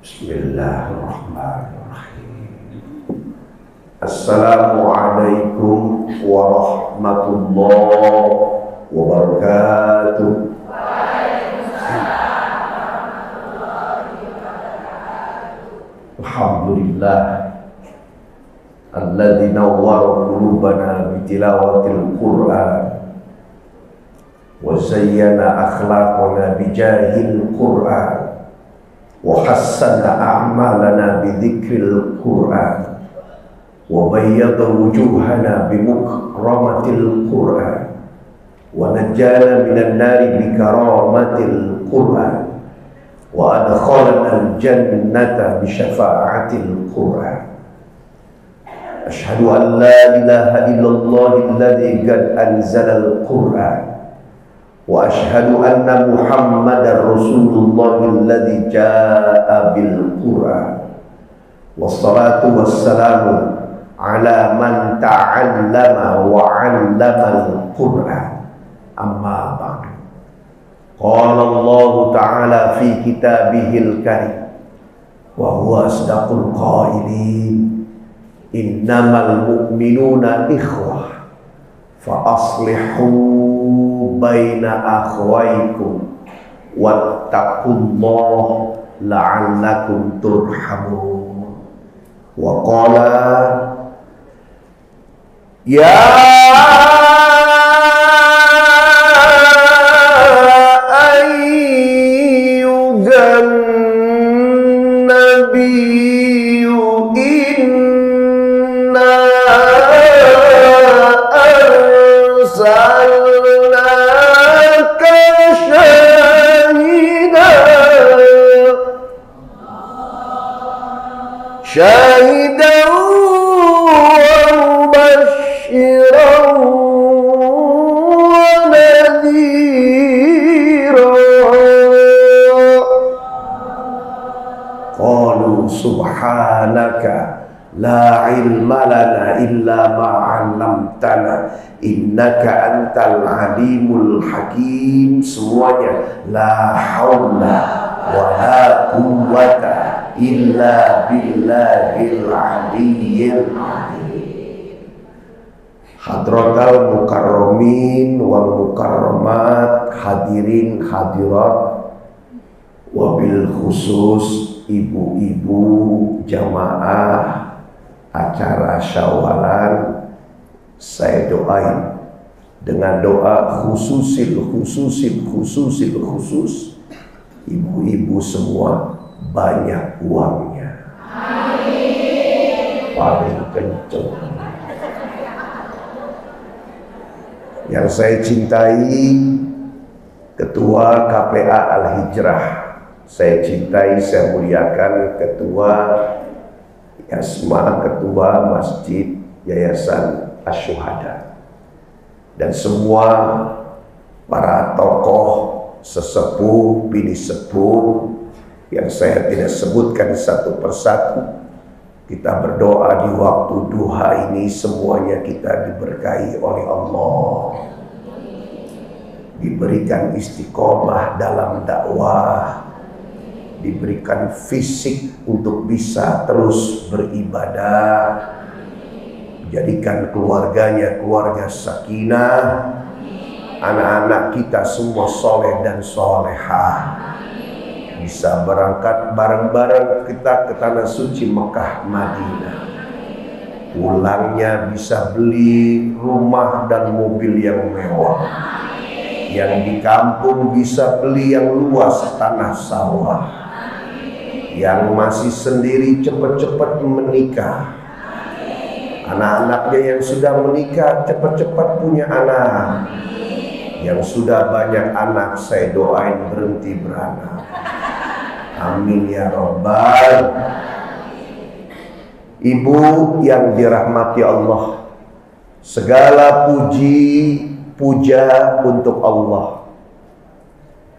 Bismillahirrahmanirrahim. Assalamualaikum warahmatullahi wabarakatuh. Alhamdulillah alladzi nawwara qulubana bi tilawatil Qur'an wa zayyana akhlaqana bi jahil Qur'an wa hassana a'malana bi dzikril Qur'an wa bayyada wujuhana bi mukramatil Qur'an wa najjana minan nari bi karamatil Qur'an wa adkhalana al-jannata bi syafa'atil Qur'an. Asyhadu an la ilaha illallah alladzi qad anzala al-Qur'an wa asyhadu anna Muhammadar Rasulullah alladzi jaa'a bil Qur'an. Wassalatu wassalamu ala man ta'allama wa 'allama al-Qur'an. Amma ba'du. Qala Allah Ta'ala fi kitabihil karim wa huwa asdaqul qailin innamal mu'minuna ikhwah fa aslihu baina akhwaykum wattaqullaha la'allakum turhamun. Wa qala ya ayyuhan nabiyyu inna arsalnaka syahidan wa mubasysyiran wa nadhira. Qalu subhanaka la ilma lana illa ma 'allamtana innaka antal alimul hakim. Semuanya la haula wa la quwwata illa billahil aliyyil azim. Hadratal mukarramin wal mukarramat, hadirin hadirat, wabil khusus ibu-ibu jamaah acara Syawalan, saya doain dengan doa khusus ibu-ibu semua banyak uangnya. Amin. Paling kenceng. Yang saya cintai Ketua KPA Al-Hijrah, saya cintai, saya muliakan Ketua Yasma, Ketua Masjid Yayasan Asy-Syuhada, dan semua para tokoh sesepuh, bini sepuh yang saya tidak sebutkan satu persatu. Kita berdoa di waktu duha ini semuanya kita diberkahi oleh Allah, diberikan istiqomah dalam dakwah, diberikan fisik untuk bisa terus beribadah, jadikan keluarganya keluarga sakinah, anak-anak kita semua soleh dan solehah, bisa berangkat bareng-bareng kita ke tanah suci Mekah Madinah, pulangnya bisa beli rumah dan mobil yang mewah, yang di kampung bisa beli yang luas tanah sawah, yang masih sendiri cepat-cepat menikah, anak-anaknya yang sudah menikah cepat-cepat punya anak, yang sudah banyak anak saya doain berhenti beranak. Amin ya Rabbal. Ibu yang dirahmati Allah, segala puja untuk Allah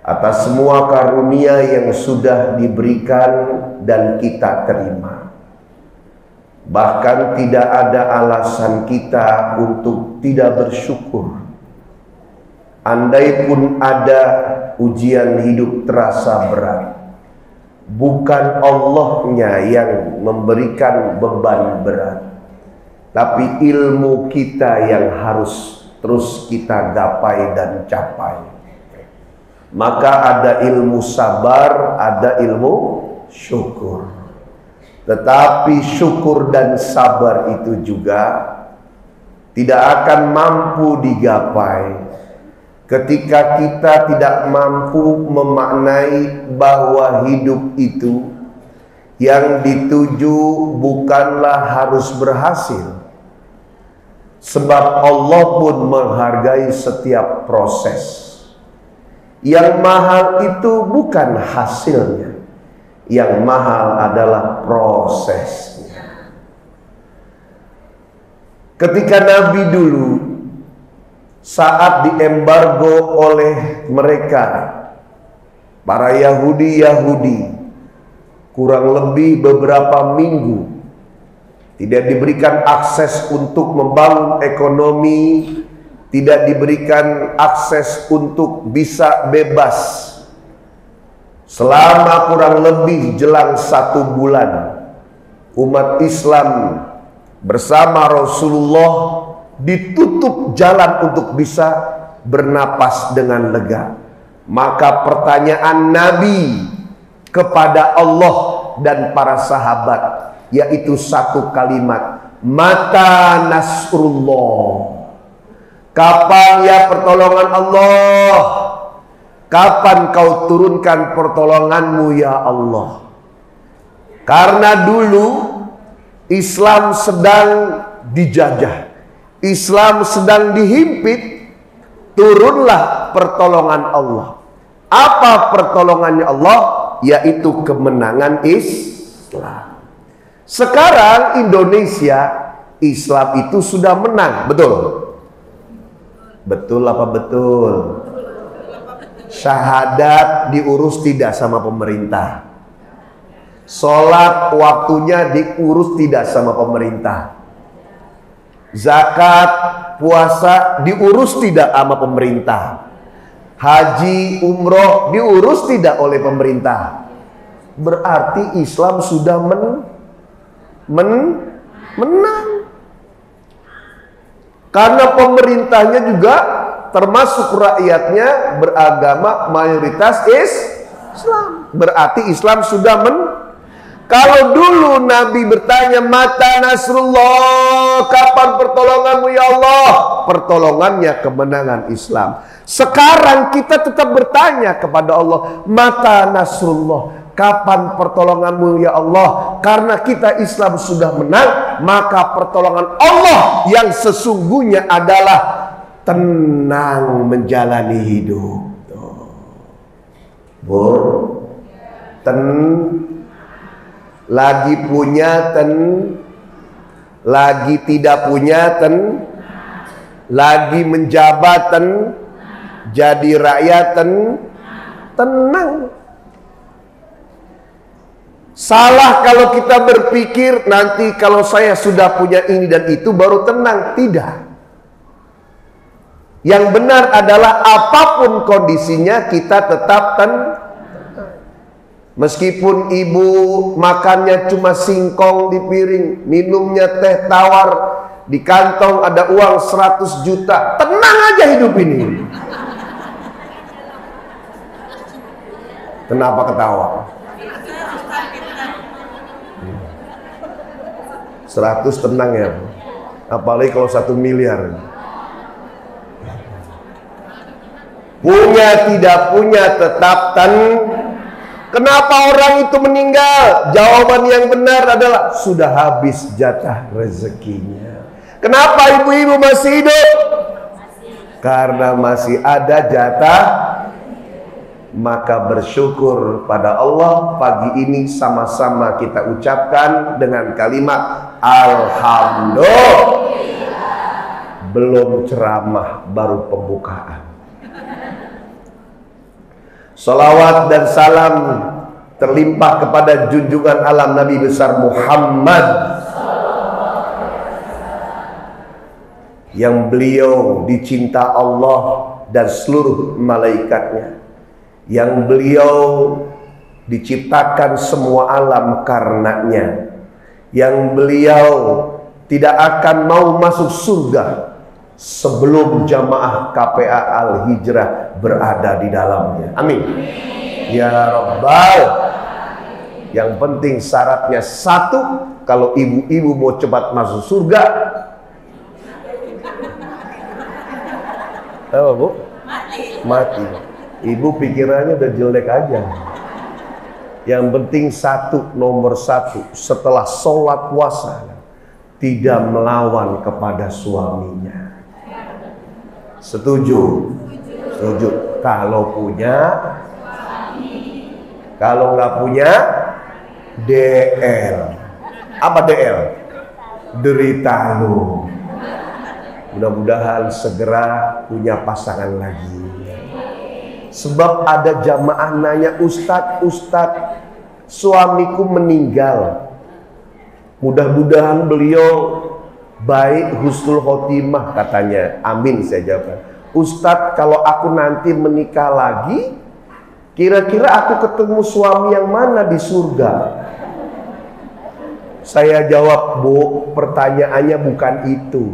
atas semua karunia yang sudah diberikan dan kita terima. Bahkan tidak ada alasan kita untuk tidak bersyukur. Andai pun ada ujian hidup terasa berat, Bukan Allahnya yang memberikan beban berat, tapi ilmu kita yang harus terus kita gapai dan capai. Maka ada ilmu sabar, ada ilmu syukur. Tetapi syukur dan sabar itu juga tidak akan mampu digapai ketika kita tidak mampu memaknai bahwa hidup itu yang dituju bukanlah harus berhasil. Sebab Allah pun menghargai setiap proses. Yang mahal itu bukan hasilnya, yang mahal adalah prosesnya. Ketika Nabi dulu saat diembargo oleh mereka, para Yahudi, kurang lebih beberapa minggu tidak diberikan akses untuk membangun ekonomi, tidak diberikan akses untuk bisa bebas. Selama kurang lebih jelang 1 bulan, umat Islam bersama Rasulullah ditutup jalan untuk bisa bernapas dengan lega. Maka pertanyaan Nabi kepada Allah dan para sahabat yaitu satu kalimat, mata nasrullah. Kapan ya pertolongan Allah? Kapan kau turunkan pertolonganmu ya Allah? Karena dulu Islam sedang dijajah, Islam sedang dihimpit, turunlah pertolongan Allah. Apa pertolongannya Allah? Yaitu kemenangan Islam. Sekarang Indonesia, Islam itu sudah menang, betul? Betul apa betul? Syahadat diurus tidak sama pemerintah. Sholat waktunya diurus tidak sama pemerintah. Zakat, puasa diurus tidak sama pemerintah. Haji, umroh diurus tidak oleh pemerintah. Berarti Islam sudah menang. Karena pemerintahnya juga termasuk rakyatnya beragama mayoritas Islam. Berarti Islam sudah Kalau dulu Nabi bertanya, mata nasrullah, kapan pertolonganmu ya Allah? Pertolongannya kemenangan Islam. Sekarang kita tetap bertanya kepada Allah, mata nasrullah, kapan pertolonganmu ya Allah? Karena kita Islam sudah menang, maka pertolongan Allah yang sesungguhnya adalah tenang menjalani hidup. Lagi punya lagi tidak punya lagi menjabat jadi rakyat tenang. Salah kalau kita berpikir nanti kalau saya sudah punya ini dan itu baru tenang. Tidak. Yang benar adalah apapun kondisinya kita tetap tenang. Meskipun ibu makannya cuma singkong di piring, minumnya teh tawar, di kantong ada uang 100 juta, tenang aja hidup ini. Kenapa ketawa? 100 tenang ya, apalagi kalau 1 miliar. Punya tidak punya tetap tenang. Kenapa orang itu meninggal? Jawaban yang benar adalah sudah habis jatah rezekinya. Kenapa ibu-ibu masih hidup? Karena masih ada jatah. Maka bersyukur pada Allah. Pagi ini sama-sama kita ucapkan dengan kalimat Alhamdulillah. Belum ceramah, baru pembukaan. Salawat dan salam terlimpah kepada junjungan alam Nabi besar Muhammad, yang beliau dicinta Allah dan seluruh malaikatnya, yang beliau diciptakan semua alam karenanya, yang beliau tidak akan mau masuk surga sebelum jamaah KPA Al-Hijrah berada di dalamnya. Amin ya Rabbal. Yang penting syaratnya satu, kalau ibu-ibu mau cepat masuk surga, apa Bu? Mati. Ibu pikirannya udah jelek aja. Yang penting satu, nomor satu, setelah sholat puasa tidak melawan kepada suaminya. Setuju? Setuju. Kalau punya, kalau nggak punya, DL. Apa DL? Derita lu. Mudah-mudahan segera punya pasangan lagi. Sebab ada jamaah nanya, Ustadz, suamiku meninggal. Mudah-mudahan beliau baik, husnul khotimah katanya. Amin saya jawab. Ustadz, kalau aku nanti menikah lagi, kira-kira aku ketemu suami yang mana di surga? Saya jawab, Bu, pertanyaannya bukan itu.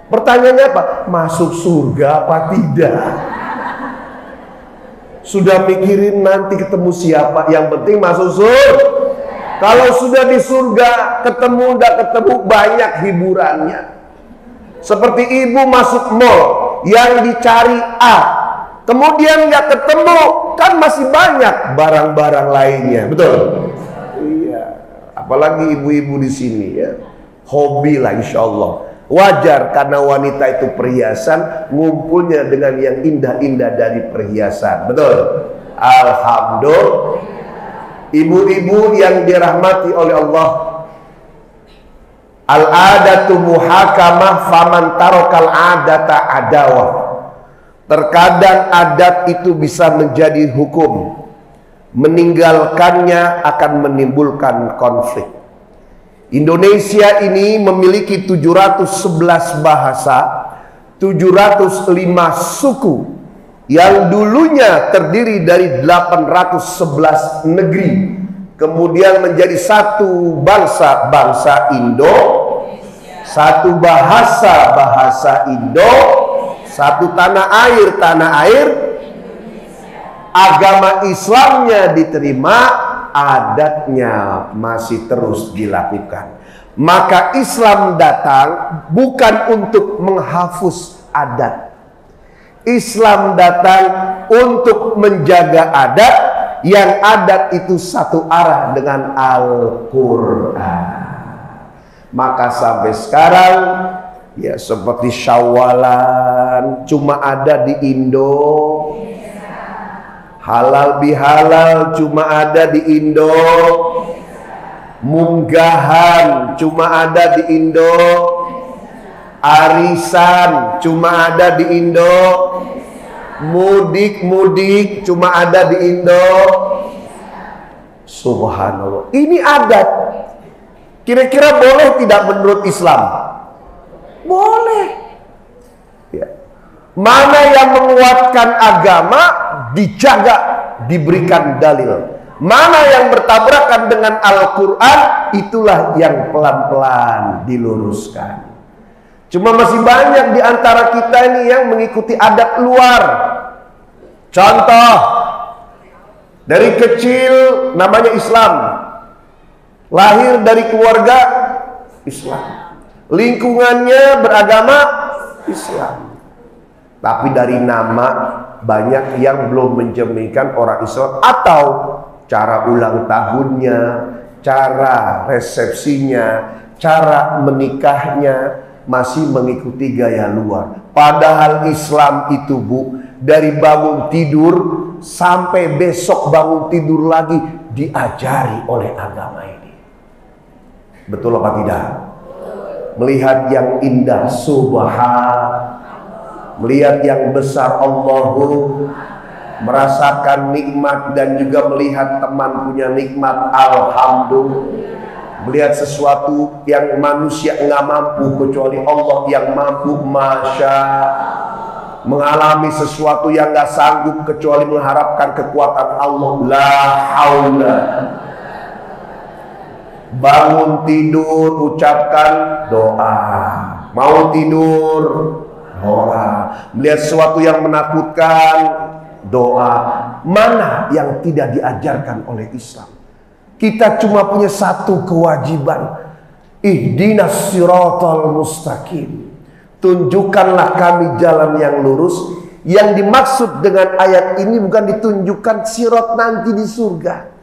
Pertanyaannya apa? Masuk surga apa tidak? Sudah mikirin nanti ketemu siapa, yang penting masuk surga. Kalau sudah di surga, ketemu nggak ketemu, banyak hiburannya. Seperti ibu masuk mall, yang dicari A, kemudian nggak ketemu, kan masih banyak barang-barang lainnya, betul? Iya. Apalagi ibu-ibu di sini ya, hobi lah insya Allah. Wajar karena wanita itu perhiasan, ngumpulnya dengan yang indah-indah dari perhiasan. Betul? Alhamdulillah. Ibu-ibu yang dirahmati oleh Allah, al-adatu muhakamah faman tarokal adata adawah. Terkadang adat itu bisa menjadi hukum, meninggalkannya akan menimbulkan konflik. Indonesia ini memiliki 711 bahasa, 705 suku, yang dulunya terdiri dari 811 negeri, kemudian menjadi satu bangsa, bangsa Indo, satu bahasa, bahasa Indo, satu tanah air, agama Islamnya diterima, adatnya masih terus dilakukan. Maka Islam datang bukan untuk menghapus adat. Islam datang untuk menjaga adat, yang adat itu satu arah dengan Al-Quran. Maka sampai sekarang ya seperti Syawalan cuma ada di Indo, halal bihalal cuma ada di Indo, munggahan cuma ada di Indo, arisan cuma ada di Indo, mudik cuma ada di Indo. Subhanallah, ini adat. Kira-kira boleh tidak menurut Islam? Boleh ya. Mana yang menguatkan agama dijaga, diberikan dalil. Mana yang bertabrakan dengan Al-Quran, itulah yang pelan-pelan diluruskan. Cuma masih banyak di antara kita ini yang mengikuti adat luar. Contoh, dari kecil namanya Islam, lahir dari keluarga Islam, lingkungannya beragama Islam, tapi dari nama banyak yang belum mencerminkan orang Islam, atau cara ulang tahunnya, cara resepsinya, cara menikahnya masih mengikuti gaya luar. Padahal Islam itu, Bu, dari bangun tidur sampai besok bangun tidur lagi diajari oleh agama ini. Betul apa tidak? Melihat yang indah subhanallah, melihat yang besar Allahu, merasakan nikmat dan juga melihat teman punya nikmat alhamdulillah. Melihat sesuatu yang manusia nggak mampu kecuali Allah yang mampu, masya. mengalami sesuatu yang gak sanggup kecuali mengharapkan kekuatan Allah. La haula. Bangun tidur ucapkan doa. Mau tidur doa. Melihat sesuatu yang menakutkan doa. Mana yang tidak diajarkan oleh Islam? Kita cuma punya satu kewajiban. Ihdinas siratal mustaqim. Tunjukkanlah kami jalan yang lurus. Yang dimaksud dengan ayat ini bukan ditunjukkan sirat nanti di surga,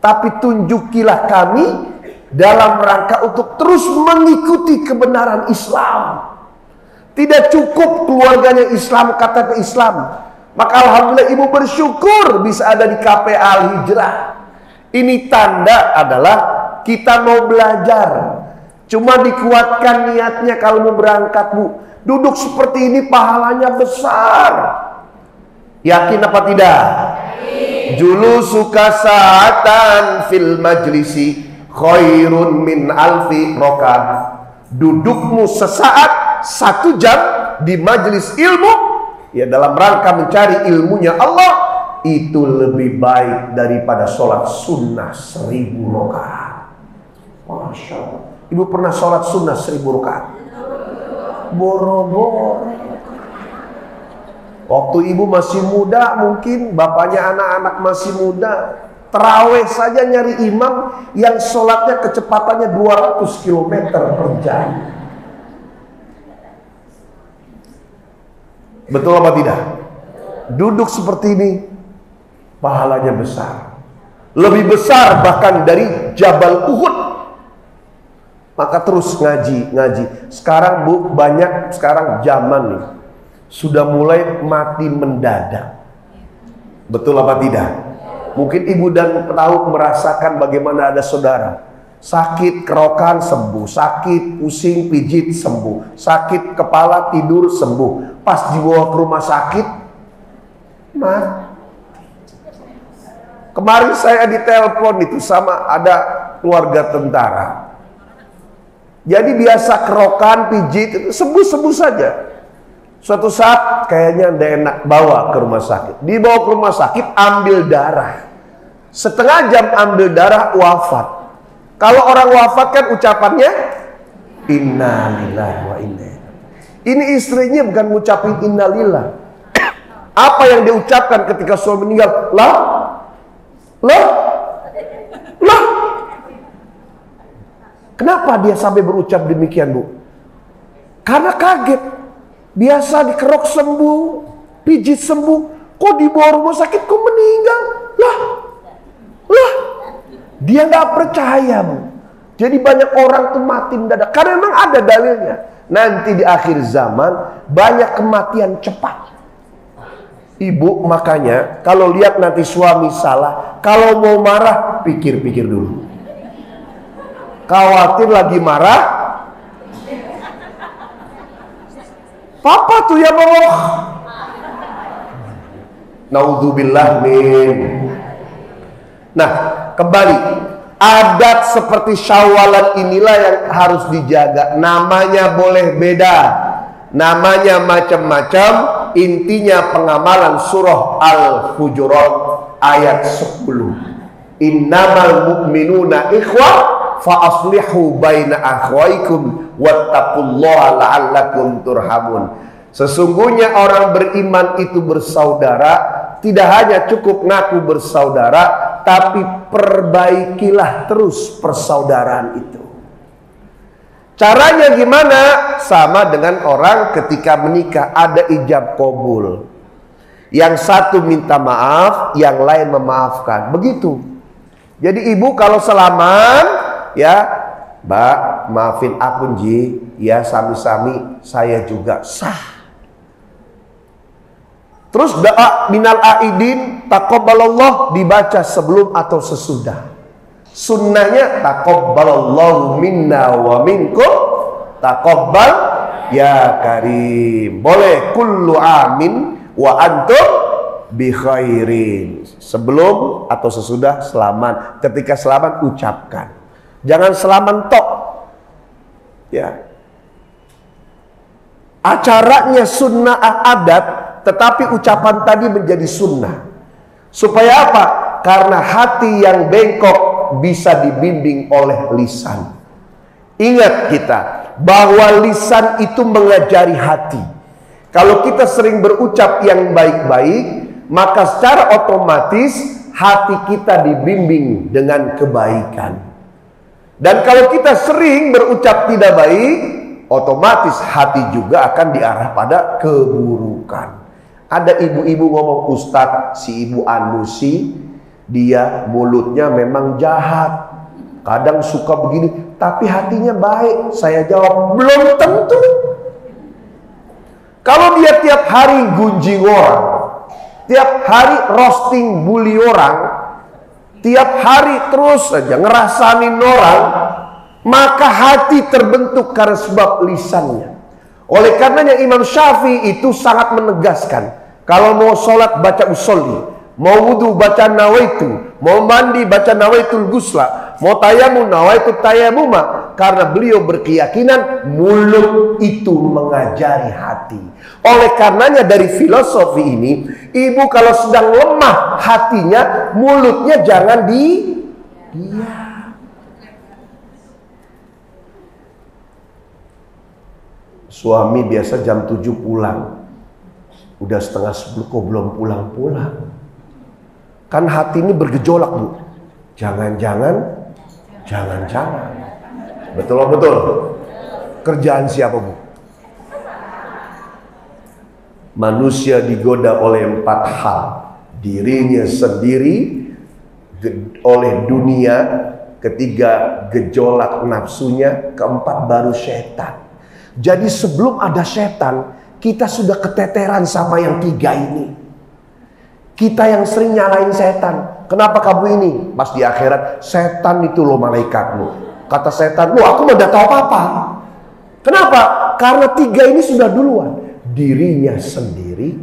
tapi tunjukilah kami dalam rangka untuk terus mengikuti kebenaran Islam. Tidak cukup keluarganya Islam, kata ke Islam. Maka alhamdulillah ibu bersyukur bisa ada di KPA Al-Hijrah. Ini tanda adalah kita mau belajar. Cuma dikuatkan niatnya kalau mau berangkat, Bu. Duduk seperti ini pahalanya besar. Yakin apa tidak? Julusuka sa'atan fil majlisi khairun min alfi rakaat. Dudukmu sesaat, 1 jam di majelis ilmu, ya dalam rangka mencari ilmunya Allah, itu lebih baik daripada sholat sunnah 1000 rakaat. Masya Allah. Ibu pernah sholat sunnah 1000 rakaat? Boro-boro. Waktu ibu masih muda, mungkin bapaknya anak-anak masih muda, terawih saja nyari imam yang sholatnya kecepatannya 200 km per jam. Betul apa tidak? Duduk seperti ini pahalanya besar. Lebih besar bahkan dari Jabal Uhud. Maka terus ngaji. Sekarang Bu, banyak sekarang zaman nih sudah mulai mati mendadak. Betul apa tidak? Mungkin ibu dan tahu merasakan bagaimana ada saudara sakit kerokan sembuh, sakit pusing pijit sembuh, sakit kepala tidur sembuh. Pas dibawa ke rumah sakit, kemarin saya ditelepon itu sama ada keluarga tentara. Jadi biasa kerokan pijit sembuh-sembuh saja. Suatu saat kayaknya tidak enak, bawa ke rumah sakit. Dibawa ke rumah sakit, ambil darah. Setengah jam ambil darah, wafat. Kalau orang wafat kan ucapannya innalillahi wa inna ilaihi. Ini istrinya bukan ngucapin innalillah. Apa yang diucapkan ketika suami meninggal? Lah. Kenapa dia sampai berucap demikian, Bu? Karena kaget. Biasa dikerok sembuh, pijit sembuh, kok dibawa rumah sakit kok meninggal? Lah. Dia nggak percaya, Bu. Jadi banyak orang tuh mati mendadak. Karena memang ada dalilnya. Nanti di akhir zaman banyak kematian cepat. Ibu makanya kalau lihat nanti suami salah, kalau mau marah pikir-pikir dulu. Khawatir lagi marah, papa tuh ya Allah. Naudzubillah min. Nah, kembali, adat seperti Syawalan inilah yang harus dijaga. Namanya boleh beda, namanya macam-macam. Intinya pengamalan surah Al-Hujurat ayat 10. Innamal mu'minuna ikhwah fa-aslihu baina akhwaikum wattaqullaha la'allakum turhamun. Sesungguhnya orang beriman itu bersaudara, tidak hanya cukup ngaku bersaudara, tapi perbaikilah terus persaudaraan itu. Caranya gimana? Sama dengan orang ketika menikah, ada ijab qabul. Yang satu minta maaf, yang lain memaafkan. Begitu. Jadi ibu kalau salaman, ya, Mbak, maafin aku Ji, ya sami-sami, saya juga sah. Terus doa minal aidin taqabbalallah dibaca sebelum atau sesudah. Sunnahnya taqabbalallahu minna wa minkum taqabbal ya karim. Boleh kullu amin wa antum bi khairin. Sebelum atau sesudah selamat. Ketika selamat ucapkan. Jangan selamat tok. Ya. Acaranya sunnah adat tetapi ucapan tadi menjadi sunnah. Supaya apa? Karena hati yang bengkok bisa dibimbing oleh lisan. Ingat kita bahwa lisan itu mengajari hati. Kalau kita sering berucap yang baik-baik, maka secara otomatis hati kita dibimbing dengan kebaikan. Dan kalau kita sering berucap tidak baik, otomatis hati juga akan diarah pada keburukan. Ada ibu-ibu ngomong, Ustadz, si ibu Anusi, dia mulutnya memang jahat, kadang suka begini, tapi hatinya baik. Saya jawab, belum tentu. Kalau dia tiap hari gunjing orang, tiap hari roasting bully orang, tiap hari terus saja ngerasanin orang, maka hati terbentuk karena sebab lisannya. Oleh karenanya Imam Syafi'i itu sangat menegaskan, kalau mau sholat baca usolli, mau wudu baca nawaitu, mau mandi baca nawaitul gusla, mau tayammum nawaitu tayamuma. Karena beliau berkeyakinan mulut itu mengajari hati. Oleh karenanya dari filosofi ini, ibu kalau sedang lemah hatinya, mulutnya jangan diam. Suami biasa jam 7 pulang, udah setengah 10 kok belum pulang-pulang. Kan hati ini bergejolak, Bu. Jangan-jangan. Betul. Kerjaan siapa, Bu? Manusia digoda oleh 4 hal. Dirinya sendiri, oleh dunia, ketiga gejolak nafsunya, keempat baru setan. Jadi sebelum ada setan, kita sudah keteteran sama yang 3 ini. Kita yang sering nyalain setan. Kenapa kamu ini? Pas di akhirat, setan itu loh malaikatmu. Kata setan, aku udah tahu apa-apa. Kenapa? Karena 3 ini sudah duluan. Dirinya sendiri,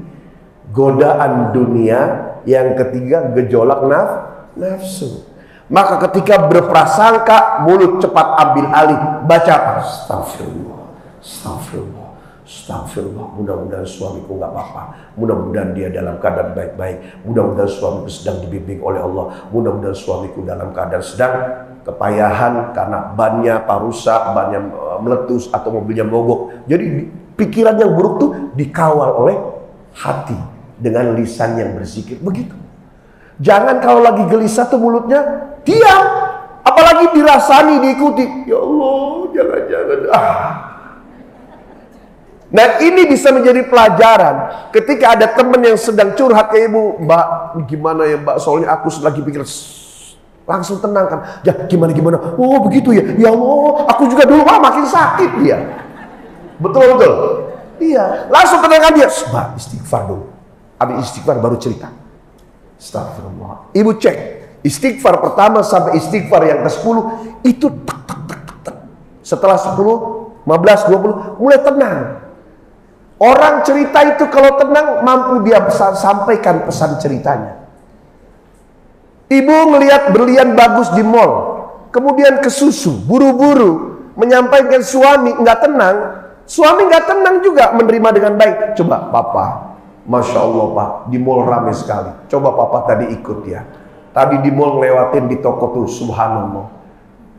godaan dunia, yang ketiga gejolak nafsu. Maka ketika berprasangka, mulut cepat ambil alih. Baca apa? Astagfirullah, mudah-mudahan suamiku gak apa-apa, mudah-mudahan dia dalam keadaan baik-baik, mudah-mudahan suamiku sedang dibimbing oleh Allah, mudah-mudahan suamiku dalam keadaan sedang kepayahan karena bannya rusak, bannya meletus atau mobilnya mogok. Jadi pikiran yang buruk tuh dikawal oleh hati dengan lisan yang berzikir. Begitu. Jangan kalau lagi gelisah tuh mulutnya diam, apalagi dirasani, diikuti. Ya Allah, jangan-jangan. Nah ini bisa menjadi pelajaran ketika ada teman yang sedang curhat ke ibu, Mbak, gimana ya Mbak, soalnya aku lagi pikir, langsung tenangkan. Ya gimana? Oh begitu ya, ya Allah, aku juga dulu makin sakit dia. Betul. Iya, langsung tenangkan dia. Mbak, istighfar dulu. Habis istighfar baru cerita. Astagfirullah. Ibu cek, istighfar pertama sampai istighfar yang ke-10 itu tek. Setelah 10, 15, 20 mulai tenang. Orang cerita itu kalau tenang mampu dia sampaikan pesan ceritanya. Ibu ngelihat berlian bagus di mall, kemudian kesusu, buru-buru menyampaikan suami nggak tenang. Suami nggak tenang juga menerima dengan baik. Coba Papa, Masya Allah Pak, di mall ramai sekali. Coba Papa tadi ikut ya. Tadi di mall ngelewatin di toko tuh, subhanallah.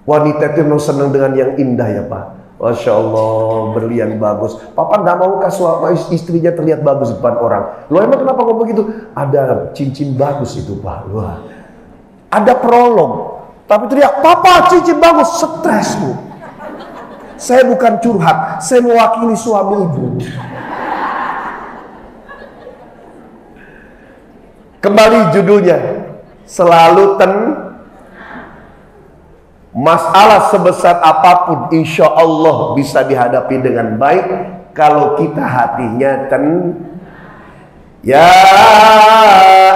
Wanita itu memang senang dengan yang indah ya Pak. Masya Allah, berlian bagus. Papa nggak mau suami istrinya terlihat bagus di depan orang. Loh emang kenapa ngomong begitu? Ada cincin bagus itu Pak. Wah. Ada prolog. Tapi teriak, Papa cincin bagus. Stres Bu. Saya bukan curhat, saya mewakili suami ibu. Kembali judulnya, selalu masalah sebesar apapun insya Allah bisa dihadapi dengan baik kalau kita hatinya Ya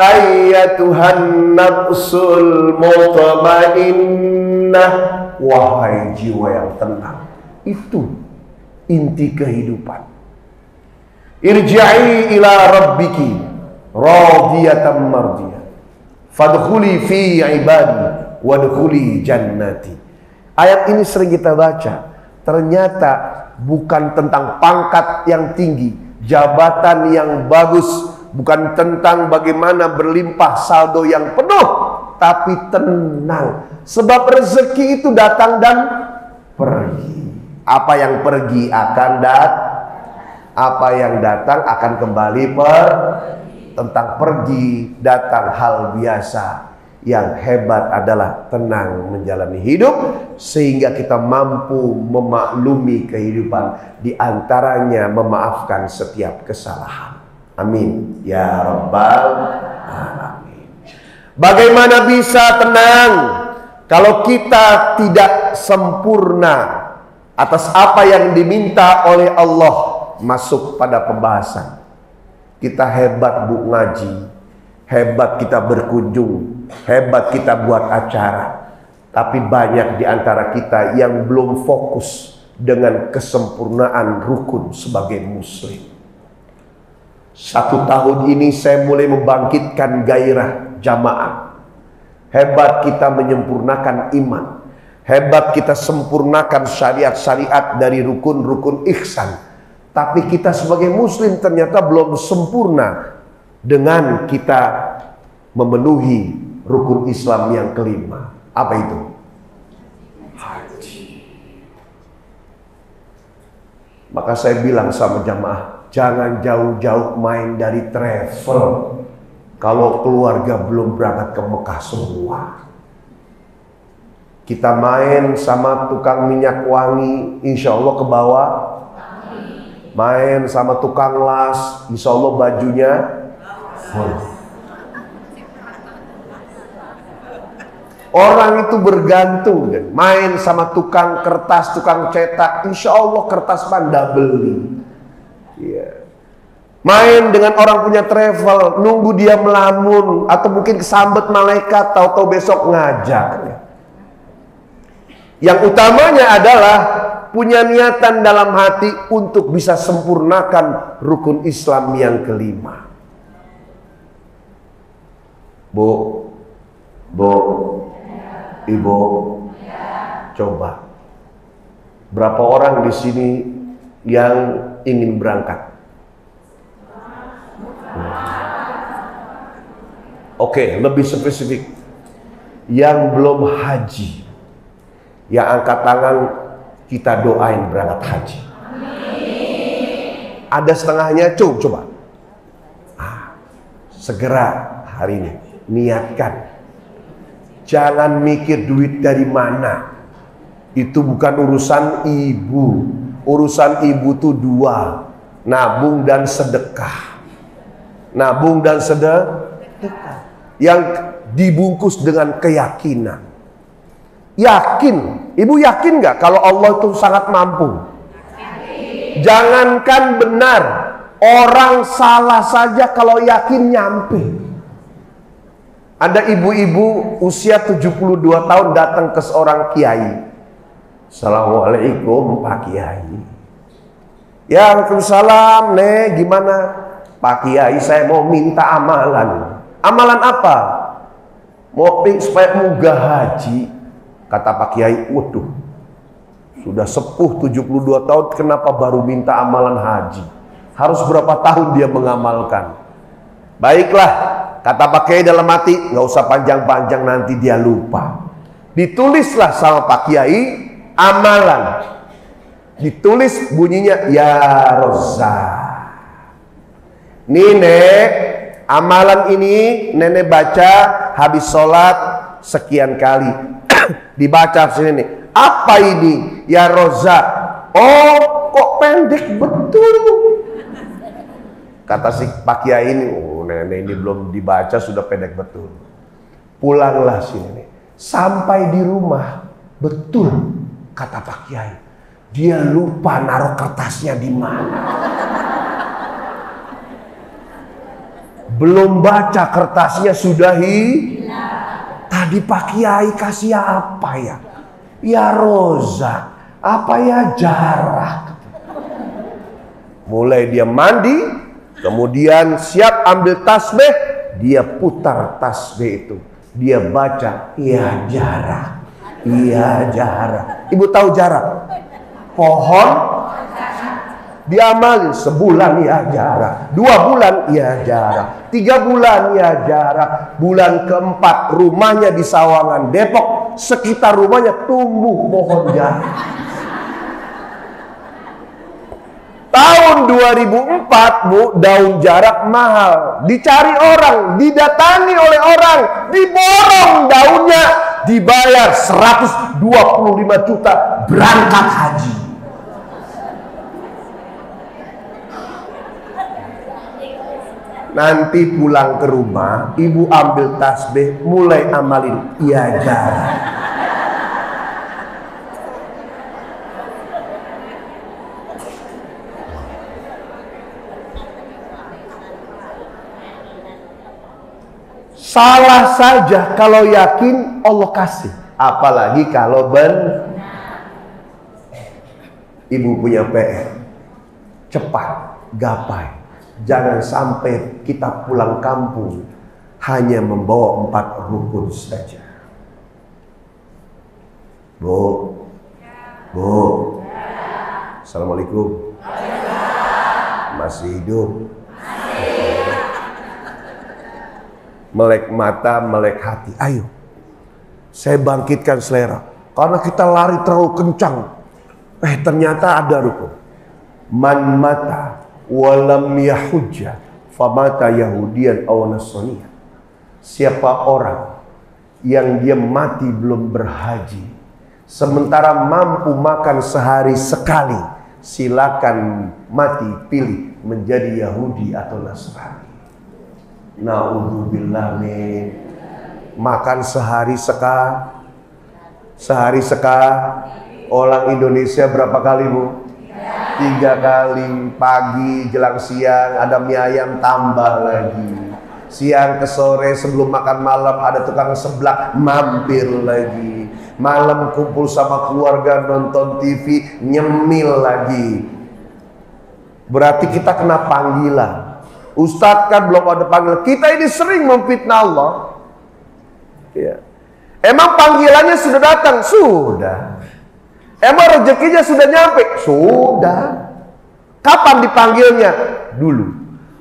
ayyatuhan nafsul mutmainnah, wahai jiwa yang tenang. Itu inti kehidupan. Irji'i ila rabbiki radiyatan mardiyah, fadkhuli fi ibadi wadkhuli jannati. Ayat ini sering kita baca. Ternyata bukan tentang pangkat yang tinggi, jabatan yang bagus, bukan tentang bagaimana berlimpah saldo yang penuh, tapi tenang. Sebab rezeki itu datang dan pergi. Apa yang pergi akan apa yang datang akan kembali tentang pergi datang hal biasa. Yang hebat adalah tenang menjalani hidup sehingga kita mampu memaklumi kehidupan, di antaranya memaafkan setiap kesalahan. Amin ya rabbal alamin. Bagaimana bisa tenang kalau kita tidak sempurna atas apa yang diminta oleh Allah? Masuk pada pembahasan. Kita hebat Bu ngaji, hebat kita berkunjung, hebat kita buat acara, tapi banyak di antara kita yang belum fokus dengan kesempurnaan rukun sebagai muslim. 1 tahun ini saya mulai membangkitkan gairah jamaah. Hebat kita menyempurnakan iman, hebat kita sempurnakan syariat-syariat dari rukun-rukun ihsan. Tapi kita sebagai muslim ternyata belum sempurna dengan kita memenuhi rukun Islam yang kelima. Apa itu? Haji. Maka saya bilang sama jamaah, jangan jauh-jauh main dari travel kalau keluarga belum berangkat ke Mekah semua. Kita main sama tukang minyak wangi, insya Allah ke bawah. Main sama tukang las, insya Allah bajunya full. Orang itu bergantung kan? Main sama tukang kertas, tukang cetak, insya Allah kertas Anda beli. Yeah. Main dengan orang punya travel, nunggu dia melamun atau mungkin kesambet malaikat, tahu-tahu besok ngajak. Yang utamanya adalah punya niatan dalam hati untuk bisa sempurnakan rukun Islam yang kelima. Bu, Ibu, coba. Berapa orang di sini yang ingin berangkat? Oke, lebih spesifik. Yang belum haji, yang angkat tangan, kita doain berangkat haji. Ada setengahnya, coba. Segera hari ini niatkan. Jangan mikir duit dari mana. Itu bukan urusan ibu. Urusan ibu tuh 2, nabung dan sedekah. Nabung dan sedekah yang dibungkus dengan keyakinan. Yakin, ibu yakin nggak kalau Allah itu sangat mampu? Jangankan benar, orang salah saja kalau yakin nyampe. Ada ibu-ibu usia 72 tahun datang ke seorang kiai. Assalamualaikum Pak Kiai. Ya, Waalaikumsalam, Nek, gimana? Pak Kiai, saya mau minta amalan. Amalan apa? Mau supaya munggah haji. Kata Pak Kiai, waduh, sudah sepuh 72 tahun, kenapa baru minta amalan haji? Harus berapa tahun dia mengamalkan? Baiklah, kata Pak Kiai dalam hati, nggak usah panjang-panjang nanti dia lupa. Ditulislah sama Pak Kiai amalan. Ditulis bunyinya, ya Roza. Nih Nek, amalan ini nenek baca habis sholat sekian kali. Dibaca sini nih. Apa ini? Ya Roza. Oh, kok pendek betul. Kata si Pak Kiai ini, oh nenek ini belum dibaca sudah pendek betul. Pulanglah sini nih. Sampai di rumah, betul kata Pak Kiai. Dia lupa naruh kertasnya di mana. Belum baca kertasnya sudah hilang. Tadi Pak Kiai kasih apa ya? Ya Roza. Apa ya jarak? Mulai dia mandi, kemudian siap ambil tasbih, dia putar tasbih itu. Dia baca, iya jarak. Iya jarak. Ibu tahu jarak? Pohon Diamalin sebulan ya jarak, 2 bulan ya jarak, 3 bulan ya jarak. Bulan keempat rumahnya di Sawangan Depok, sekitar rumahnya tumbuh pohon jarak. Tahun 2004 Bu, daun jarak mahal, dicari orang, didatangi oleh orang, diborong daunnya, dibayar 125 juta, berangkat haji. Nanti pulang ke rumah, ibu ambil tasbih, mulai amalin ya jarak. Salah saja kalau yakin Allah kasih, apalagi kalau benar. Ibu punya PR, cepat gapai. Jangan sampai kita pulang kampung hanya membawa 4 rukun saja. Bu, Assalamualaikum. Masih hidup? Melek mata, melek hati. Ayo, saya bangkitkan selera. Karena kita lari terlalu kencang. Ternyata ada rukun. Man mata walam yahujja famata yahudian aw nasraniyan. Siapa orang yang dia mati belum berhaji, sementara mampu makan sehari sekali, silakan mati pilih menjadi Yahudi atau Nasrani. Na'udzubillah min. Makan sehari sekali. Orang Indonesia berapa kali Bu? 3 kali, pagi, jelang siang, ada mie ayam tambah lagi. Siang ke sore sebelum makan malam ada tukang seblak mampir lagi. Malam kumpul sama keluarga nonton TV, nyemil lagi. Berarti kita kena panggilan. Ustadz kan belum ada panggilan. Kita ini sering memfitnah Allah. Ya. Emang panggilannya sudah datang? Sudah. Emang rezekinya sudah nyampe? Sudah. Kapan dipanggilnya? Dulu.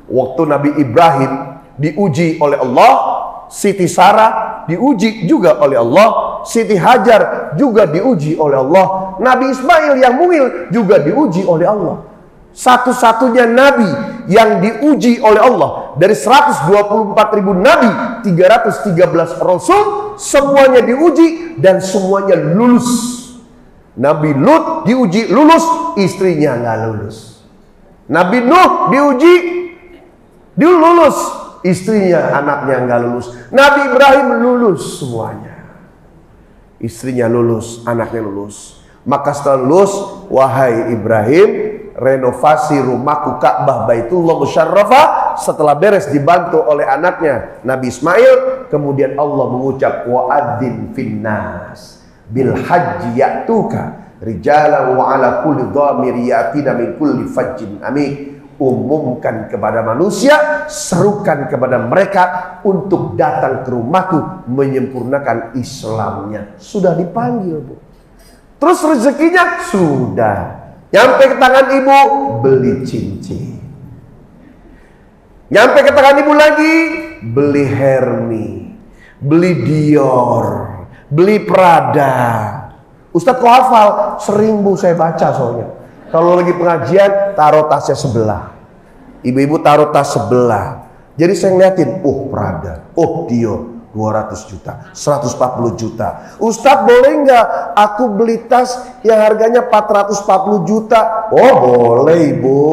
Waktu Nabi Ibrahim diuji oleh Allah, Siti Sarah diuji juga oleh Allah, Siti Hajar juga diuji oleh Allah, Nabi Ismail yang mungil juga diuji oleh Allah. Satu-satunya Nabi yang diuji oleh Allah dari 124.000 Nabi, 313 Rasul, semuanya diuji dan semuanya lulus. Nabi Lut diuji lulus, istrinya nggak lulus. Nabi Nuh diuji, dia lulus, istrinya, anaknya nggak lulus. Nabi Ibrahim lulus semuanya, istrinya lulus, anaknya lulus. Maka setelah lulus, wahai Ibrahim, renovasi rumahku Ka'bah Baitullah Musyarrafah. Setelah beres dibantu oleh anaknya Nabi Ismail, kemudian Allah mengucap wa'adzin finnas bil haji ya'tuka rijalan wa ala kulli dhamir yatina min kulli fajjin amik. Umumkan kepada manusia, serukan kepada mereka untuk datang ke rumahku menyempurnakan Islamnya. Sudah dipanggil Bu. Terus rezekinya sudah nyampe ke tangan ibu, beli cincin. Nyampe ke tangan ibu lagi, beli Hermes, beli Dior, beli Prada. Ustadz kok hafal? Sering Bu saya baca soalnya. Kalau lagi pengajian, taruh tasnya sebelah. Ibu-ibu taruh tas sebelah. Jadi saya ngeliatin, oh Prada, oh Dior, 200 juta, 140 juta. Ustadz boleh nggak aku beli tas yang harganya 440 juta? Oh boleh Bu.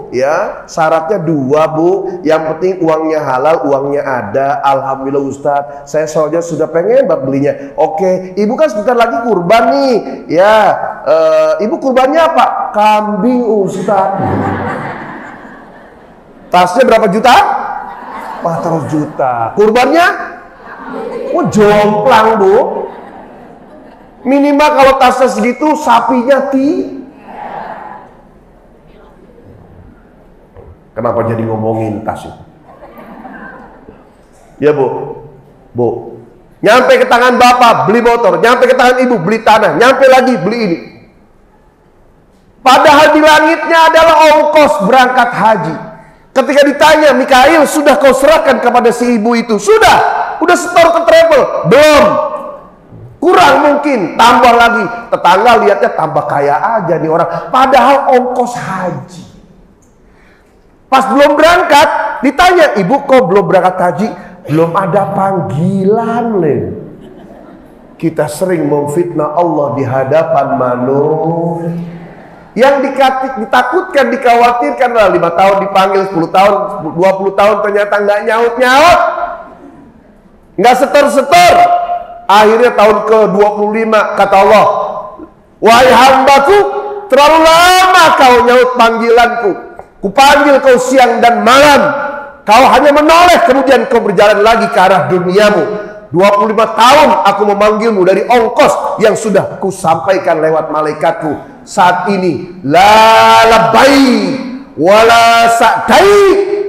Ya, syaratnya 2 Bu. Yang penting uangnya halal, uangnya ada. Alhamdulillah Ustadz, saya soalnya sudah pengen banget belinya. Oke, ibu kan sebentar lagi kurban nih. Ya, ibu kurbannya apa? Kambing Ustadz. Tasnya berapa juta? 400 juta. Kurbannya? Oh jomplang Bu. Minimal kalau tasnya segitu, sapinya Kenapa jadi ngomongin tas itu? Ya Bu. Bu. Nyampe ke tangan bapak beli motor, nyampe ke tangan ibu beli tanah, nyampe lagi beli ini. Padahal di langitnya adalah ongkos berangkat haji. Ketika ditanya, Mikail, sudah kau serahkan kepada si ibu itu? Sudah setor ke travel? Belum. Kurang mungkin, tambah lagi. Tetangga lihatnya tambah kaya aja nih orang. Padahal ongkos haji. Pas belum berangkat, ditanya, ibu kok belum berangkat haji? Belum ada panggilan, Kita sering memfitnah Allah di hadapan manusia. Yang ditakutkan, dikhawatirkan lah 5 tahun dipanggil, 10 tahun, 20 tahun ternyata nggak nyaut-nyaut, nggak setor-setor. Akhirnya tahun ke-25 kata Allah, wahai hambaku, terlalu lama kau nyaut panggilanku. Kupanggil kau siang dan malam, kau hanya menoleh, kemudian kau berjalan lagi ke arah duniamu. 25 tahun aku memanggilmu dari ongkos yang sudah kusampaikan lewat malaikatku. Saat ini la labai wala sa'dai,